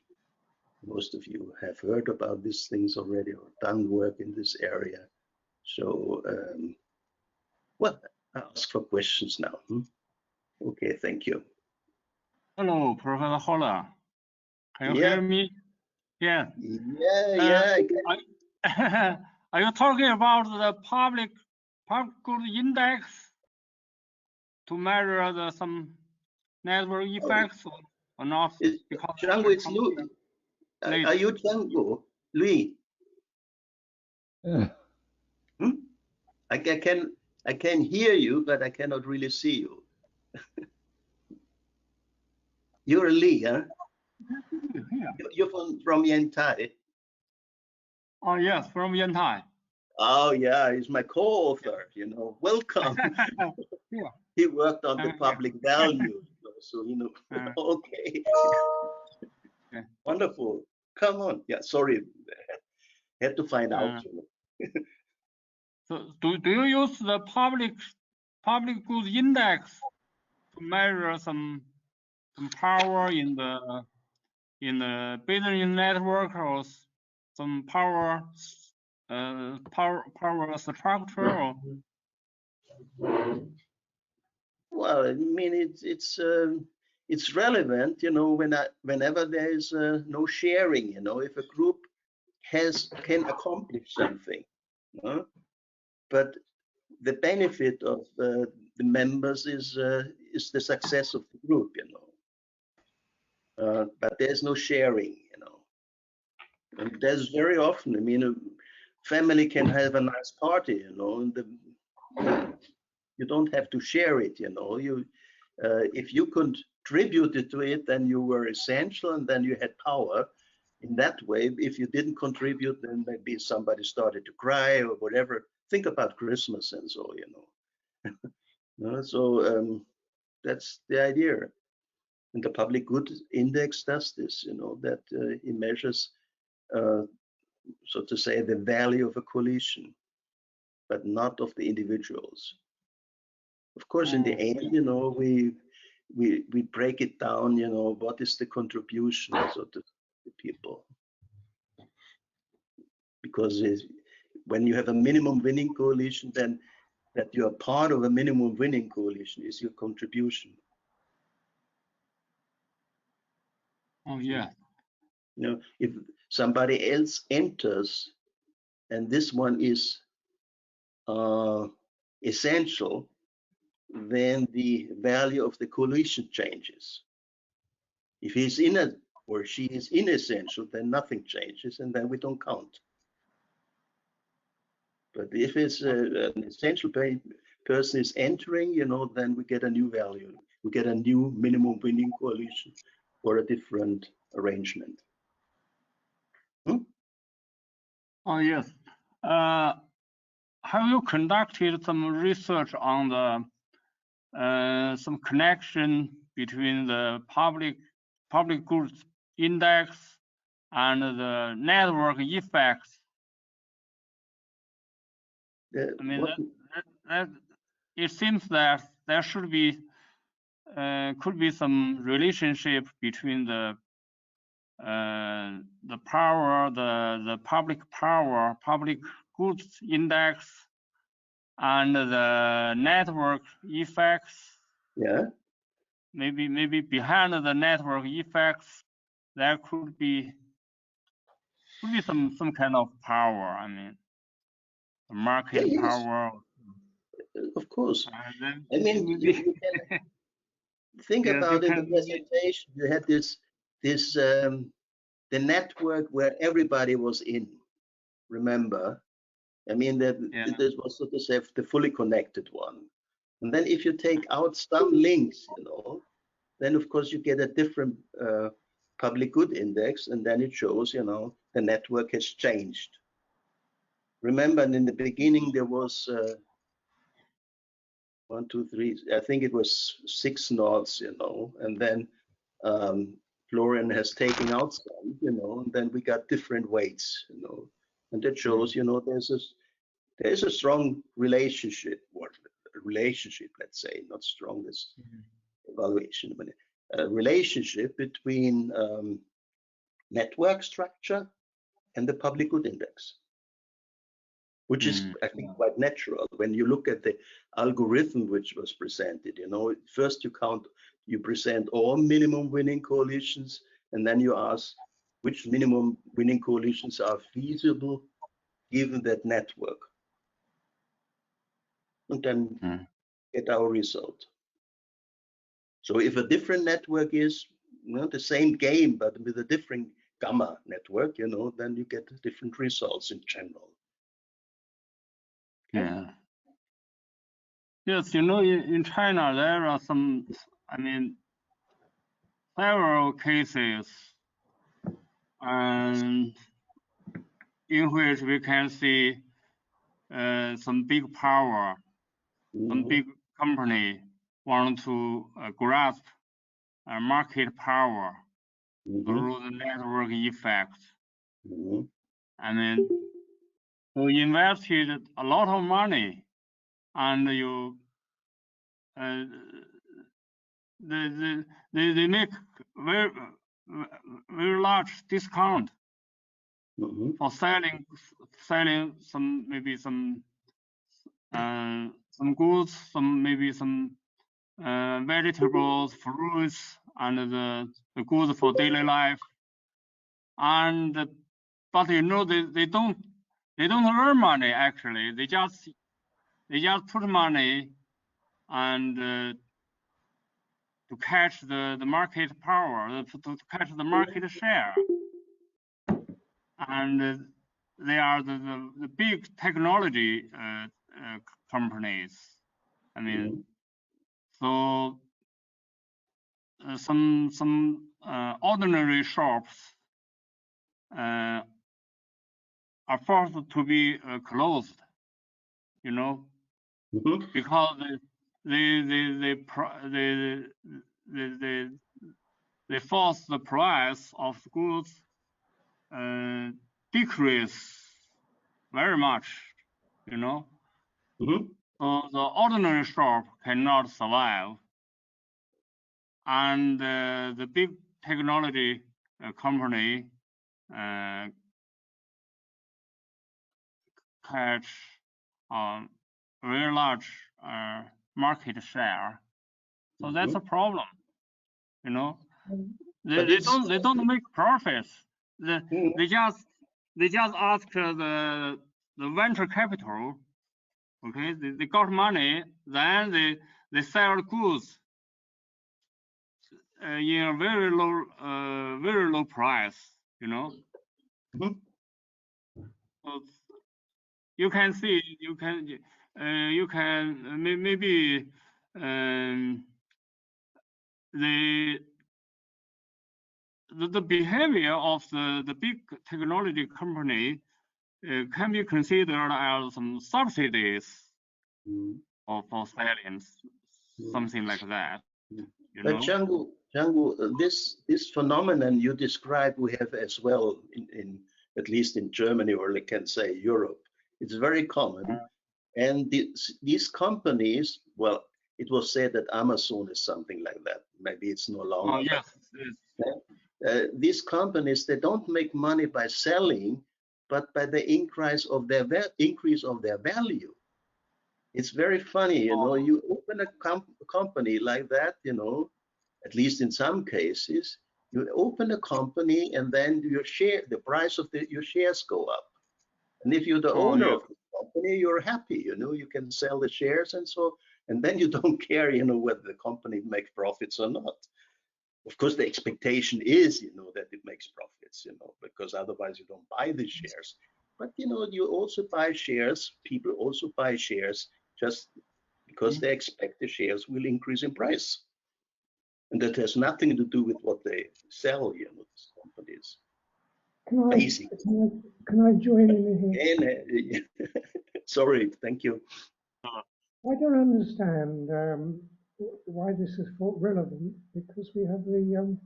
most of you have heard about these things already or done work in this area. So, well, I ask for questions now. Okay, thank you. Hello, Professor Holler. Can you Yeah. hear me? Yeah. Yeah. Are you talking about the public good index to measure some network effects or not? Because Django, it's Louis. Are you Django? Louis? Yeah. I can hear you, but I cannot really see you. You're a Lee, huh? Yeah. You're from Yantai. Oh yes, from Yantai. Oh yeah, he's my co-author. You know, welcome. Yeah. He worked on the public value, so you know. Okay. Yeah. Wonderful. Come on. Yeah. Sorry, had to find out. You know. So do you use the public good index to measure some power in the business network or some power structure? Or? Well, I mean, it's relevant, you know, whenever there is no sharing, you know, if a group can accomplish something, you know? But the benefit of the members is the success of the group, you know. But there's no sharing, you know. And there's very often, I mean, a family can have a nice party, you know, and you don't have to share it, you know. If you contributed to it, then you were essential, and then you had power. In that way, if you didn't contribute, then maybe somebody started to cry or whatever. Think about Christmas and so, you know. So that's the idea. And the public good index does this, you know, that it measures, so to say, the value of a coalition, but not of the individuals. Of course, in the end, you know, we break it down, you know, what is the contribution so to the people? Because when you have a minimum winning coalition, then that you are part of a minimum winning coalition is your contribution. Oh yeah. You know, if somebody else enters and this one is essential, then the value of the coalition changes. If he's in it or she is inessential, then nothing changes, and then we don't count. But if it's an essential person is entering, you know, then we get a new value. We get a new minimum winning coalition or a different arrangement. Oh yes. Have you conducted some research on the some connection between the public goods index and the network effects? I mean, that it seems that there should be could be some relationship between the power, the public goods index, and the network effects. Yeah. Maybe behind the network effects, there could be some kind of power. I mean, market power. Of course. Then, I mean, you can think about in the presentation. You had this the network where everybody was in. Remember, I mean that this was, so to say, the fully connected one. And then if you take out some links, you know, then of course you get a different public good index, and then it shows, you know, the network has changed. Remember, in the beginning there was 1, 2, 3. I think it was 6 nodes, you know, and then Florian has taken out some, you know, and then we got different weights, you know, and that shows, you know, there's a strong relationship, let's say, not strongest evaluation, but a relationship between network structure and the public good index, which is, I think, quite natural. When you look at the algorithm which was presented, you know, first You present all minimum winning coalitions, and then you ask which minimum winning coalitions are feasible given that network. And then get our result. So if a different network is the same game, but with a different gamma network, then you get different results in general. Yeah. Yes, in China, there are some, several cases in which we can see some big power, some big company want to grasp market power through the network effect. You invested a lot of money, and you they make very large discount for selling some goods, some vegetables, fruits, and the goods for daily life. But they don't earn money actually. They just put money and to catch the market power, to catch the market share. And they are the big technology companies. So some ordinary shops are forced to be closed, because they force the price of goods decrease very much, So the ordinary shop cannot survive, and the big technology company catch very large market share. So that's a problem, They don't make profits. They just ask the venture capital. Okay, they got money, then they sell goods in a very low price, So you can see, you can maybe the behavior of the big technology company can be considered as some subsidies for selling, something like that. But Django, this phenomenon you describe, we have as well in at least in Germany, or I can say Europe. It's very common, and these companies, well, it was said that Amazon is something like that. Maybe it's no longer. Oh, yes. These companies, they don't make money by selling, but by the increase of their value. It's very funny, you open a company like that, at least in some cases, you open a company and then the price of your shares go up. And if you're the owner of the company, you're happy, you can sell the shares and then you don't care, whether the company makes profits or not. Of course, the expectation is, that it makes profits, because otherwise you don't buy the shares. But, you also buy shares, people also buy shares just because they expect the shares will increase in price. And that has nothing to do with what they sell, these companies. Can I join in here? Sorry, thank you. I don't understand why this is relevant, because we have the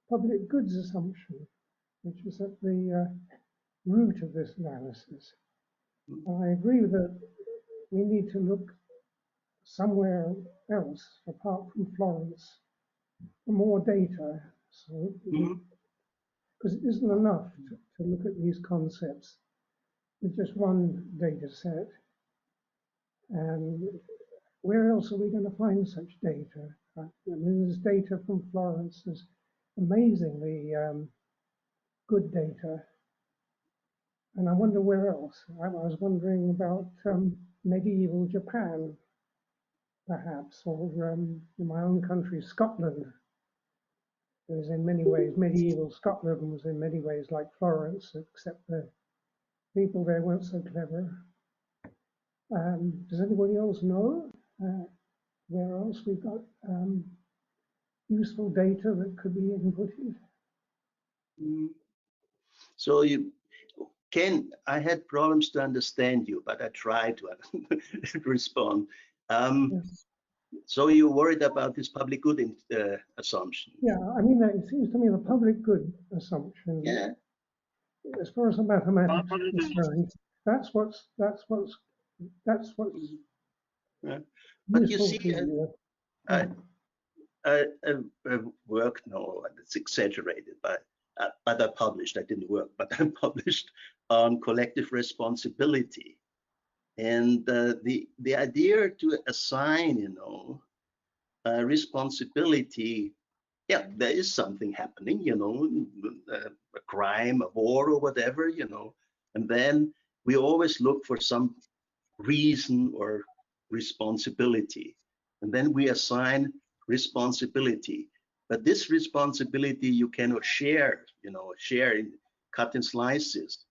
public goods assumption, which is at the root of this analysis. I agree that we need to look somewhere else apart from Florence for more data, because it isn't enough to look at these concepts with just one data set. And where else are we going to find such data? I mean, there's data from Florence. There's amazingly good data. And I wonder where else. I was wondering about medieval Japan, perhaps, or in my own country, Scotland. It was in many ways, medieval Scotland was in many ways like Florence, except the people there weren't so clever. Does anybody else know where else we've got useful data that could be inputted? So I had problems to understand you, but I tried to respond. Yes. So you're worried about this public good assumption? Yeah, I mean, it seems to me the public good assumption, Yeah. as far as the mathematics But is concerned, that's what's Yeah. But you useful see, to you. I worked, no, it's exaggerated, but I published, I didn't work, but I published on collective responsibility. And the idea to assign, responsibility, yeah, there is something happening, a crime, a war or whatever, and then we always look for some reason or responsibility. And then we assign responsibility. But this responsibility you cannot share, cut in slices.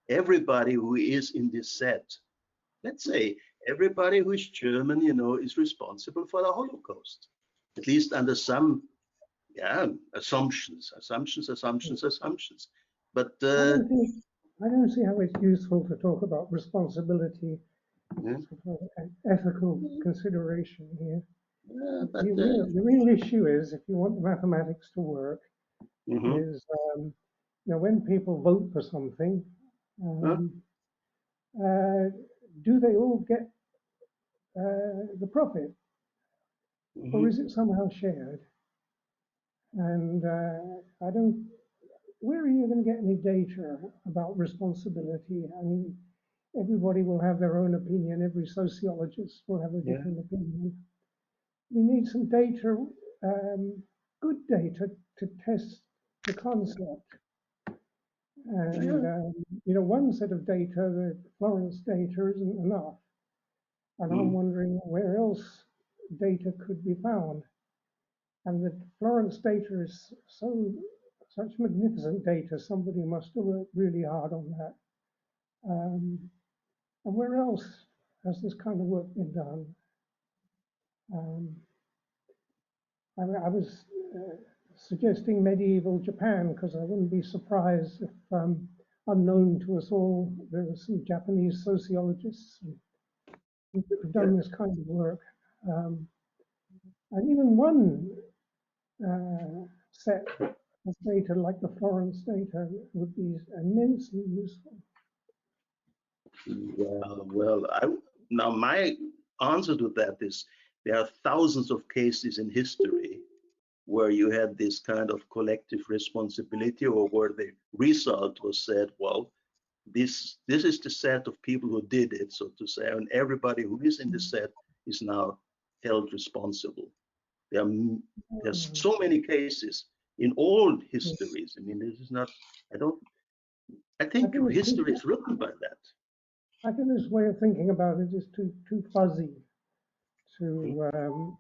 Everybody who is in this set, let's say everybody who is German, is responsible for the Holocaust, at least under some, assumptions. But I don't see how it's useful to talk about responsibility, an ethical consideration here. but, The real issue is, if you want the mathematics to work, is when people vote for something, do they all get the profit, or is it somehow shared? And I don't. Where are you going to get any data about responsibility? I mean, everybody will have their own opinion. Every sociologist will have a different opinion. We need some data, good data, to test the concept. And one set of data, the Florence data, isn't enough. And I'm wondering where else data could be found. And the Florence data is such magnificent data. Somebody must have worked really hard on that. And where else has this kind of work been done? I was suggesting medieval Japan because I wouldn't be surprised if, unknown to us all, there were some Japanese sociologists who've done this kind of work. And even one set of data like the Florence data would be immensely useful. Well, now my answer to that is there are thousands of cases in history where you had this kind of collective responsibility, or where the result was said, well, this is the set of people who did it, so to say, and everybody who is in the set is now held responsible. There's so many cases in all histories. I mean, this is not, I think history is written by that. I think this way of thinking about it is too fuzzy to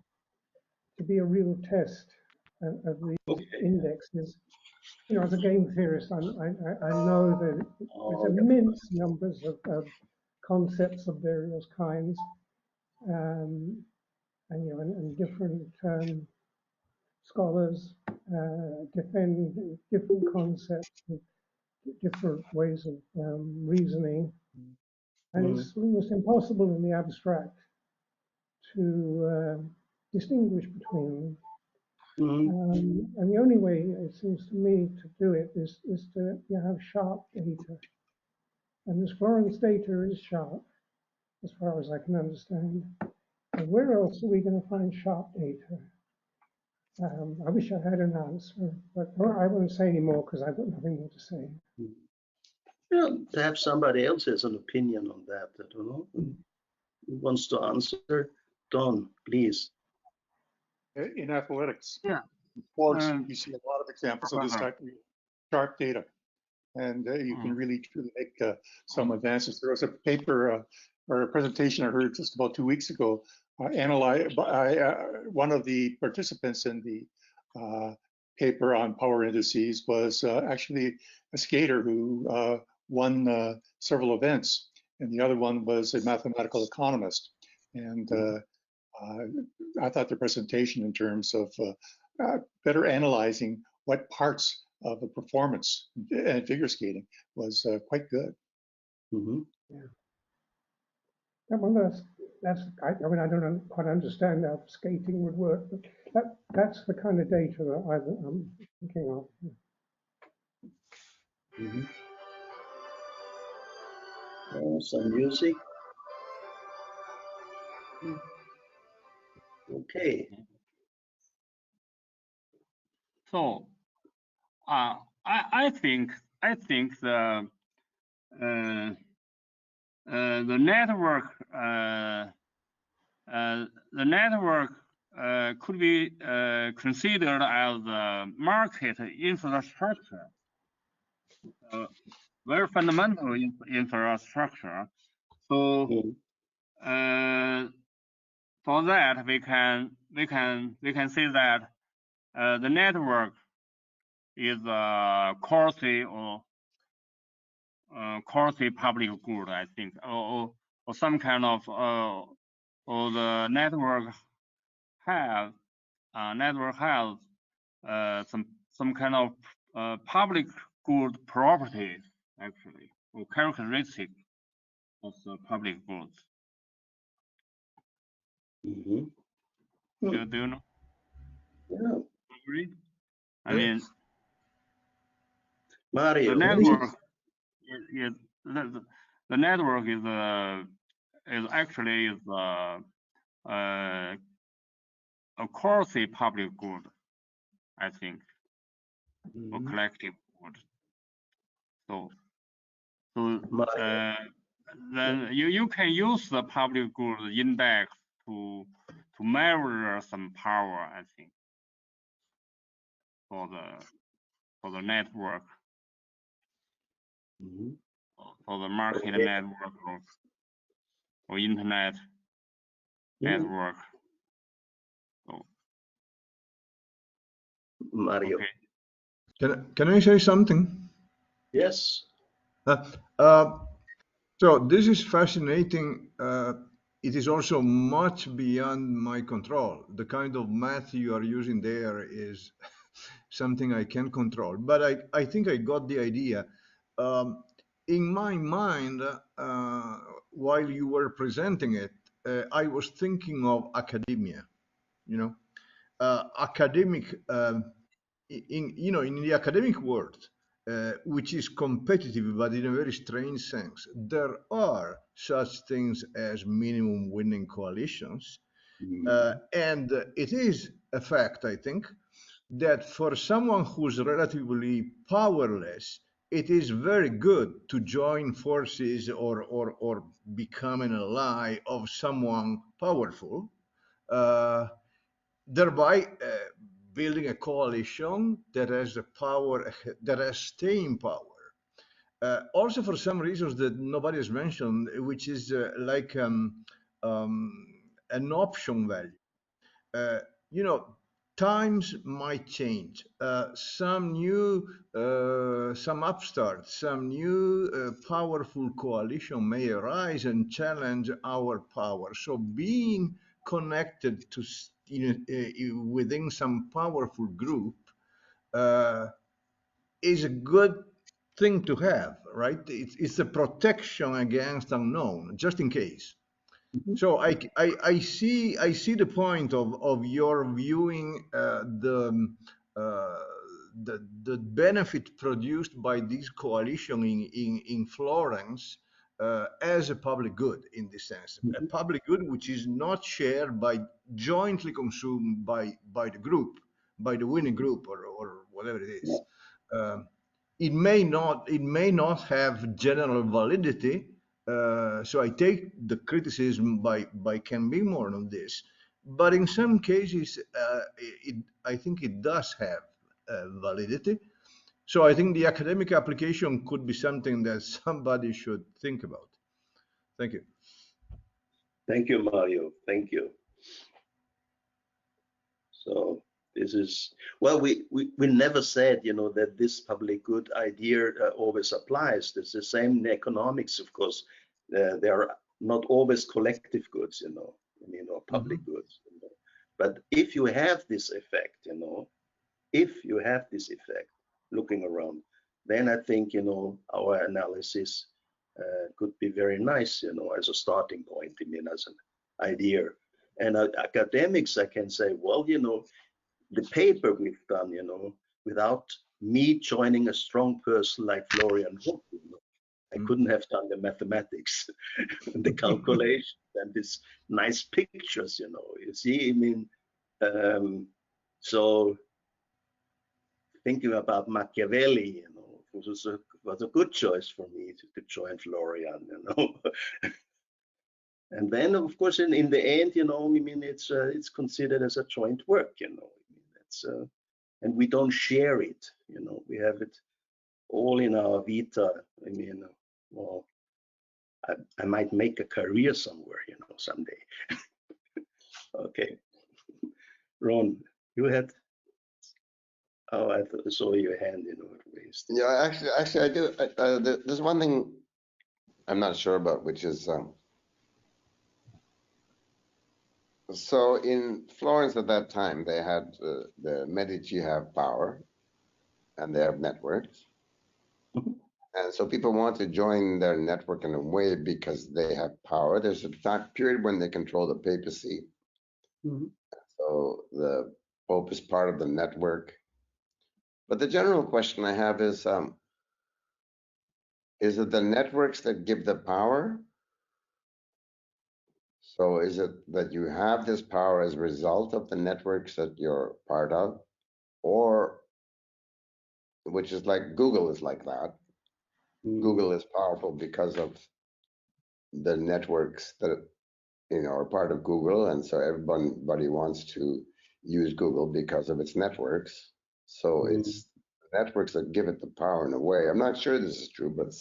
be a real test of these indexes. As a game theorist, I know that there's immense numbers of concepts of various kinds, and different scholars defend different concepts, different ways of reasoning, and it's almost impossible in the abstract to distinguish between them. And the only way, it seems to me, to do it is to have sharp data. And this Florence data is sharp, as far as I can understand. And where else are we going to find sharp data? I wish I had an answer, but I won't say any more because I've got nothing more to say. Perhaps somebody else has an opinion on that. I don't know. Who wants to answer? Don, please. in athletics. Yeah. Sports, you see a lot of examples of this Uh-huh. type of sharp data, and you can really truly make some advances. There was a paper or a presentation I heard just about 2 weeks ago, analyzed by one of the participants in the paper on power indices was actually a skater who won several events, and the other one was a mathematical economist. And I thought the presentation in terms of better analyzing what parts of the performance and figure skating was quite good. Mm-hmm. Yeah, well, I mean, I don't quite understand how skating would work, but that's the kind of data that I'm thinking of. Mm-hmm. Some music. Okay. So, I think the network could be considered as a market infrastructure, very fundamental infrastructure. So for that we can say that the network is a quasi public good, I think, or some kind of or the network has some kind of public good properties, actually, or characteristic of the public goods. Mm-hmm. Do you know? Yeah. Agree? I mean, Mario. the network is the network is actually a quasi public good, I think, or collective good. So then you can use the public good index to measure some power, I think, for the network, for the market network or internet network. So, Mario. okay. Can I say something? Yes. So this is fascinating. It is also much beyond my control. The kind of math you are using there is something I can control. But I think I got the idea. In my mind, while you were presenting it, I was thinking of academia. You know, academic. In the academic world, which is competitive, but in a very strange sense, there are such things as minimum winning coalitions. And it is a fact, I think, that for someone who's relatively powerless, it is very good to join forces or become an ally of someone powerful, thereby building a coalition that has the power, that has staying power. Also, for some reasons that nobody has mentioned, which is like an option value. Times might change. Some upstart, some new powerful coalition may arise and challenge our power. So being connected to within some powerful group is a good thing to have, right? It's a protection against unknown, just in case. So I see the point of your viewing the benefit produced by this coalition in Florence as a public good, in this sense, a public good which is not shared by, jointly consumed by the group, by the winning group or whatever it is. It may not have general validity. So I take the criticism by Ken Bigmore on this. but in some cases, I think it does have validity. So I think the academic application could be something that somebody should think about. Thank you. Thank you, Mario. Thank you. So this is, well, we never said, you know, that this public good idea always applies. It's the same in economics, of course. There are not always collective goods, you know, I mean, or public goods. You know. But if you have this effect, you know, if you have this effect looking around, then I think, you know, our analysis could be very nice, you know, as a starting point, I mean, as an idea. And academics, I can say, well, you know, the paper we've done, you know, without me joining a strong person like Florian, you know, I couldn't have done the mathematics and the calculation and these nice pictures, you know. You see, I mean, so thinking about Machiavelli, you know, was a good choice for me to join Florian, you know. And then, of course, in the end, you know, I mean, it's considered as a joint work, you know. I mean, it's and we don't share it, you know. We have it all in our vita. I mean, well, I might make a career somewhere, you know, someday. Okay, Ron, you had. Oh, I saw your hand, you know, raised. Yeah, actually, I do. There's one thing I'm not sure about, which is so in Florence at that time, they had the Medici have power, and they have networks, and so people want to join their network in a way because they have power. There's a time period when they control the papacy, so the Pope is part of the network. But the general question I have is it the networks that give the power? So is it that you have this power as a result of the networks that you're part of? Or, which is like Google is like that. Google is powerful because of the networks that, you know, are part of Google. And so everybody wants to use Google because of its networks. So it's networks that give it the power in a way. I'm not sure this is true, but it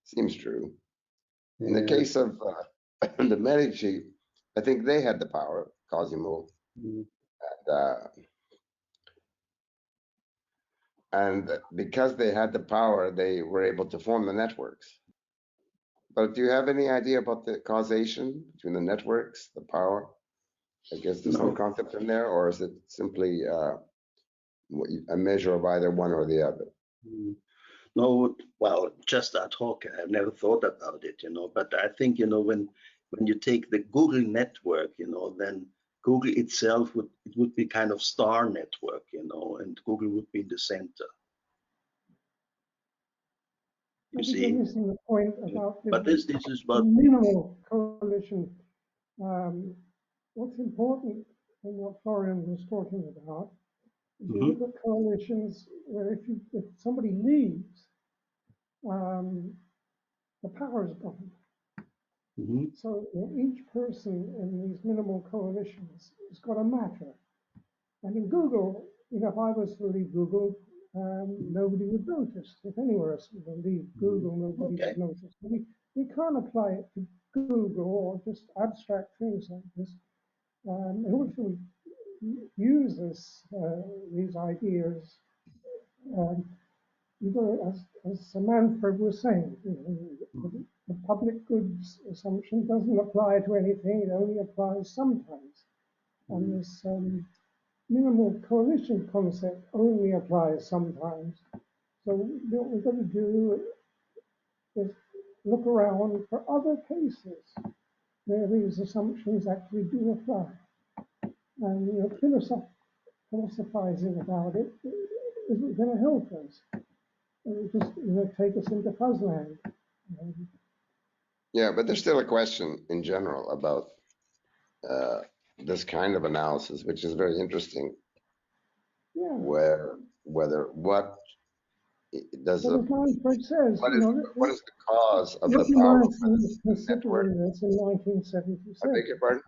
seems true. In the case of the Medici, I think they had the power, Cosimo, and because they had the power, they were able to form the networks. But do you have any idea about the causation between the networks, the power? I guess there's no concept in there, or is it simply a measure of either one or the other? No, well, just ad hoc. I've never thought about it, you know. But I think, you know, when you take the Google network, you know, then Google itself would be kind of star network, you know, and Google would be in the center. You see, you're missing the point about but this is what minimal coalition. What's important in what Florian was talking about is you look at coalitions where if somebody leaves, the power is gone. So each person in these minimal coalitions has got a matter. And in Google, you know, if I was to leave Google, nobody would notice. If anywhere else would leave Google, nobody would notice. We can't apply it to Google or just abstract things like this. In order to use these ideas, you know, as Manfred was saying, you know, the public goods assumption doesn't apply to anything, it only applies sometimes. And this minimal coalition concept only applies sometimes. So what we've got to do is look around for other cases where these assumptions actually do apply. And, you know, philosophizing about it isn't going to help us. It just, you know, take us into fuzzland. Yeah, but there's still a question in general about this kind of analysis, which is very interesting. Yeah. Whether what does But as Manfred says, what is the cause of the power of the network? This in 1977. I beg your pardon?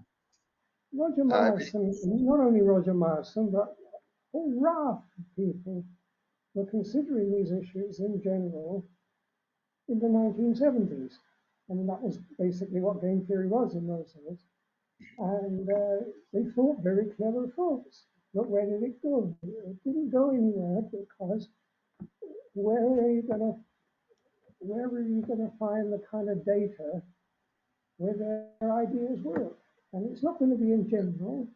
Roger Morrison, not only Roger Morrison, but a whole raft of people were considering these issues in general in the 1970s. And that was basically what game theory was in those days. And they thought very clever thoughts. But where did it go? It didn't go anywhere because where are you going to find the kind of data where their ideas work? And it's not going to be in general.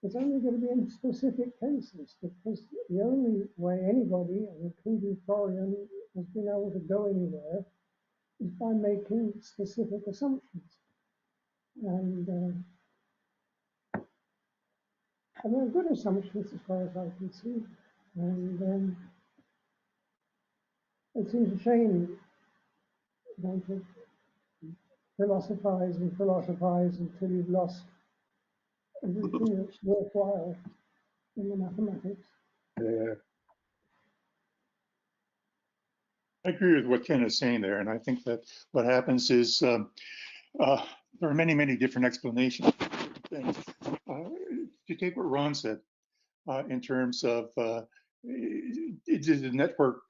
It's only going to be in specific cases, because the only way anybody, including Florian, has been able to go anywhere is by making specific assumptions. And they're good assumptions as far as I can see. And it seems a shame to philosophize and philosophize until you've lost everything that's worthwhile in the mathematics. I agree with what Ken is saying there, and I think that what happens is there are many, many different explanations for things. To take what Ron said in terms of did the network,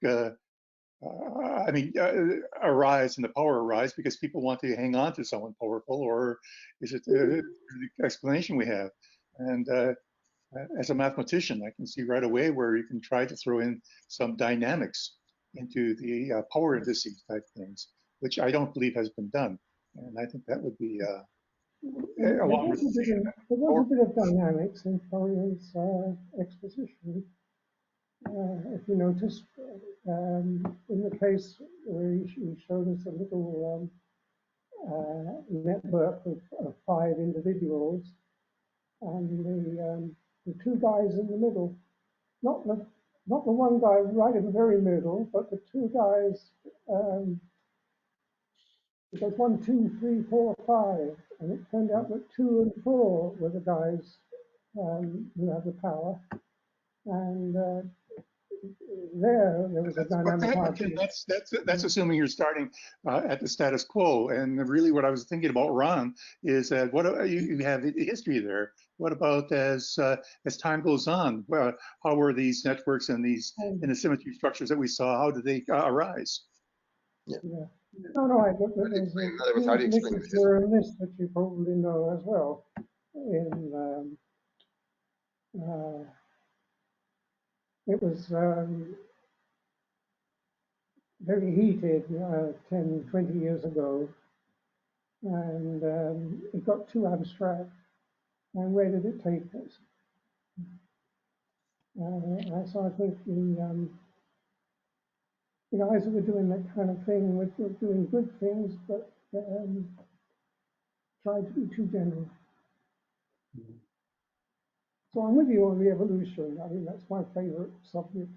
arise and the power arise because people want to hang on to someone powerful, or is it the explanation we have? And as a mathematician, I can see right away where you can try to throw in some dynamics into the power indices type things, which I don't believe has been done. And I think that would be there was a bit of dynamics in Florian's exposition. If you notice, in the case where he showed us a little network of 5 individuals, and the 2 guys in the middle, not the one guy right in the very middle, but the 2 guys, because 1, 2, 3, 4, 5, and it turned out that 2 and 4 were the guys who had the power, and there was a dynamic argument. That's assuming you're starting at the status quo. And really what I was thinking about, Ron, is that what you have history there. What about as time goes on? Well, how were these networks and these inesymmetry structures that we saw, how did they arise? Yeah. No, I think that there's literature in this that you probably know as well. It was very heated 10, 20 years ago, and it got too abstract. And where did it take us? So I think the guys who were doing that kind of thing were doing good things, but tried to be too general. So I'm with you on the evolution. I mean, that's my favorite subject.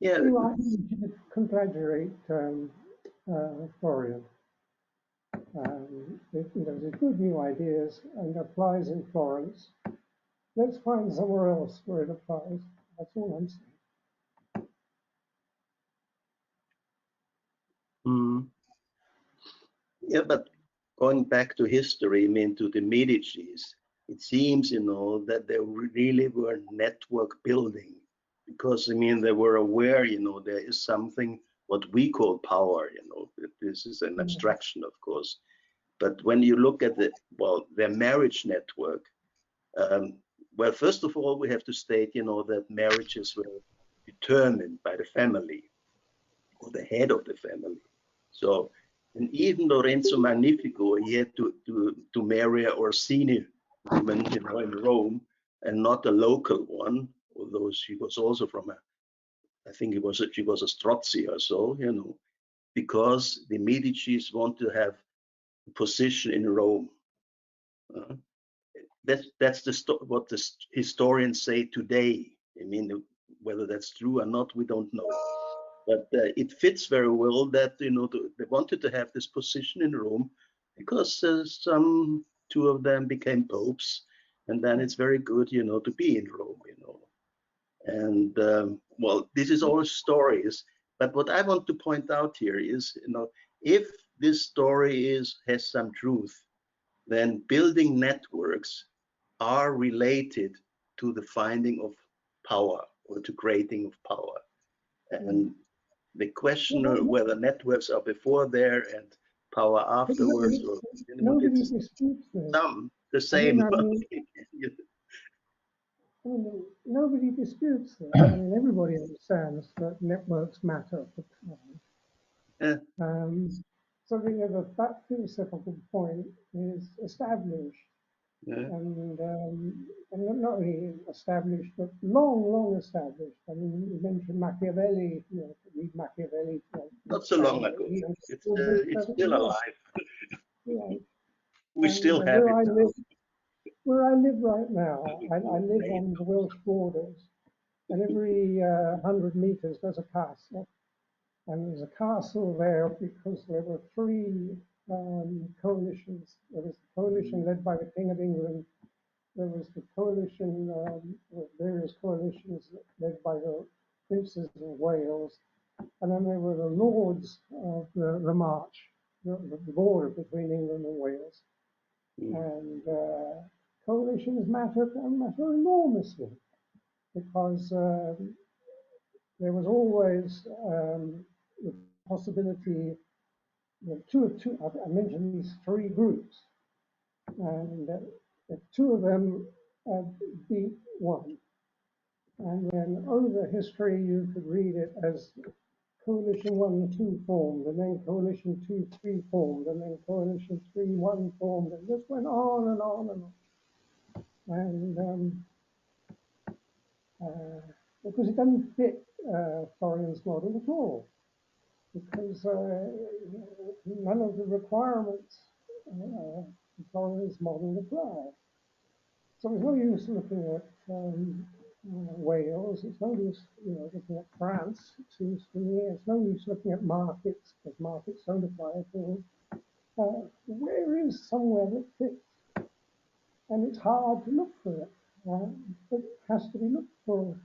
Yeah. I should congratulate Florian. There's good new ideas and applies in Florence. Let's find somewhere else where it applies. That's all I'm saying. Yeah, but going back to history, I mean, to the Medicis, it seems, that they really were network building, because, I mean, they were aware, there is something what we call power, this is an abstraction, of course. But when you look at their marriage network, well, first of all, we have to state, that marriages were determined by the family or the head of the family. So, and even Lorenzo Magnifico, he had to marry an Orsini woman, in Rome, and not a local one, although she was also from I think she was a Strozzi or so, because the Medicis want to have a position in Rome. That's what the historians say today. I mean, whether that's true or not, we don't know. But it fits very well that they wanted to have this position in Rome, because 2 of them became popes, and then it's very good, to be in Rome, And well, this is all stories. But what I want to point out here is, if this story has some truth, then building networks are related to the finding of power or to creating of power. And the question of whether networks are before there and power afterwards, or nobody disputes this. the same. Nobody disputes this. I mean, everybody understands that networks matter for time. Yeah. So that philosophical point is established. Yeah. And not only established, but long established. I mean, you mentioned Machiavelli, read Machiavelli. Not so long ago. It's still alive. Yeah. We still have it. Where I live right now, I live on the Welsh borders, and every 100 meters there's a castle. And there's a castle there because there were three coalitions. There was the coalition led by the King of England. There was the coalition, various coalitions led by the princes of Wales. And then there were the lords of the March, the border between England and Wales. And coalitions matter enormously because there was always the possibility that I mentioned these three groups, and if two of them beat one, and then over history you could read it as coalition 1 and 2 formed, and then coalition 2, 3 formed, and then coalition 3, 1 formed, and just went on and on and on. And because it doesn't fit Florian's model at all, because none of the requirements of Florian's model apply. So it's no use looking at Wales, it's no use looking at France, it seems to me. It's no use looking at markets, because markets don't apply at all. Where is somewhere that fits? And it's hard to look for it, but it has to be looked for.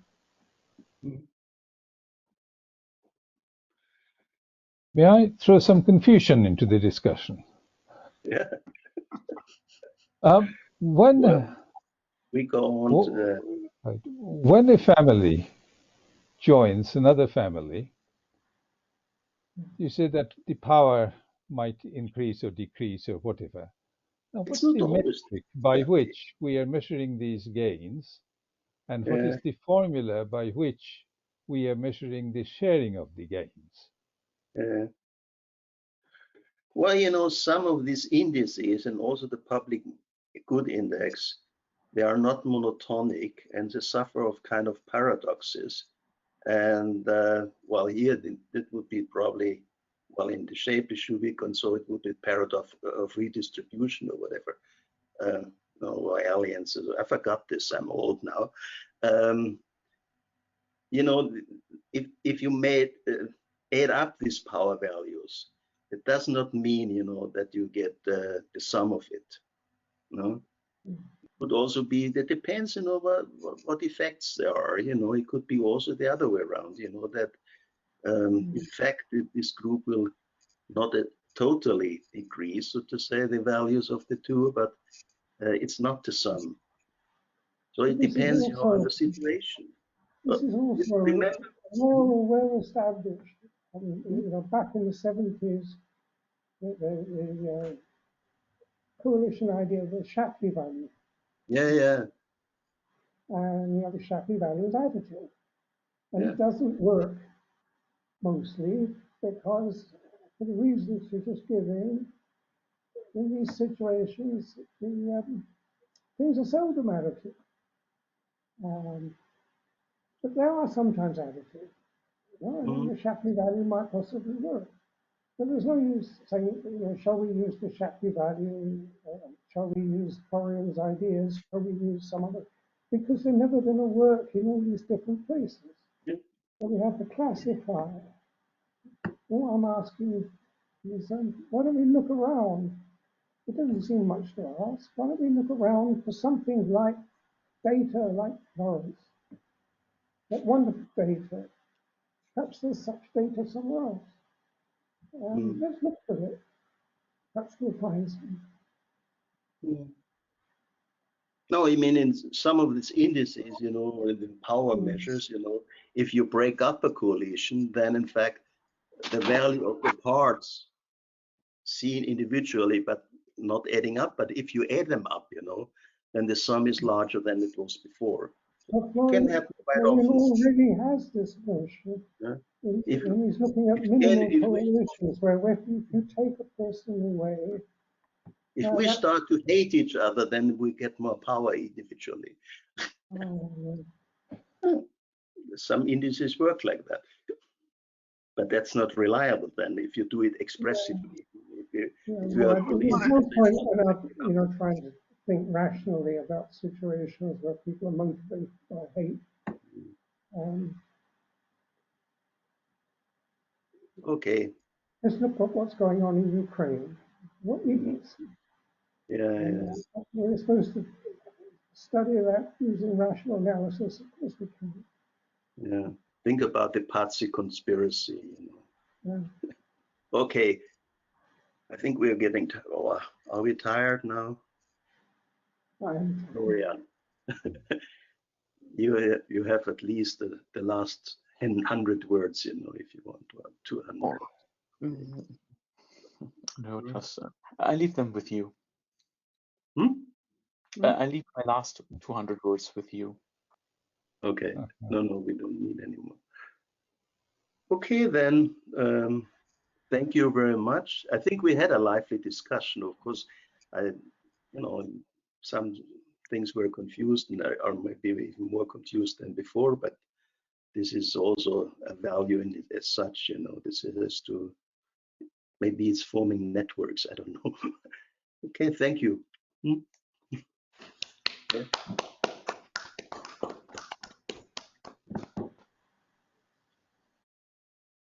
May I throw some confusion into the discussion? Yeah. We go on to the... When a family joins another family, you say that the power might increase or decrease or whatever. Now, what's the metric by which we are measuring these gains, and what is the formula by which we are measuring the sharing of the gains? Well, some of these indices and also the public good index, they are not monotonic and they suffer of kind of paradoxes. And well, here it would be probably, well, in the shape it should be, and so it would be paradox of redistribution or whatever. No, alliances. I forgot this. I'm old now. If you add up these power values, it does not mean, that you get the sum of it. No, it could also be that depends, what effects there are. It could be also the other way around. That in fact this group will not totally decrease, so to say, the values of the two, but it's not the sum. So it depends, on the situation. This is also well established. I mean, back in the 70s, the coalition idea of the Shapley value. Yeah. And the Shapley value is additive. And it doesn't work mostly because, for the reasons you're just giving, in these situations, the things are seldom additive. But there are sometimes additive. The Shapley value might possibly work. But there's no use saying, shall we use the Shapley value? Shall we use Florian's ideas? Shall we use some other? Because they're never going to work in all these different places. So we have to classify. All I'm asking is, why don't we look around? It doesn't seem much to ask. Why don't we look around for something like data like Florence? That wonderful data. Perhaps there's such data somewhere else. Let's look for it. Perhaps we'll find some. No, I mean, in some of these indices, you know, or in the power measures, you know, if you break up a coalition, then in fact, the value of the parts seen individually, but not adding up. But if you add them up, you know, then the sum is larger than it was before. Well, Can Florian happen quite Florian often. already has this notion. Yeah. When If- he's looking at if minimal we- coalitions, where if you take a person away, If we that- start to hate each other, then we get more power individually. Some indices work like that, but that's not reliable then if you do it expressively. If you well, are there's no point about, you know, trying to think rationally about situations where people are motivated by hate. okay. Just look at what's going on in Ukraine. What idiots. Yeah. We're supposed to study that using rational analysis. Of course we can. Yeah. Think about the Patsy conspiracy. You know. Yeah. Okay. I think we're getting. Are we tired now? Florian, you have at least the last 100 words. You know, if you want to 200. No, just I leave them with you. I leave my last 200 words with you. Okay. No, we don't need any more. Okay, then. Thank you very much. I think we had a lively discussion. Of course, you know, some things were confused and are maybe even more confused than before, but this is also a value in it as such, you know, this is to, maybe it's forming networks, I don't know. Okay, thank you. Yeah.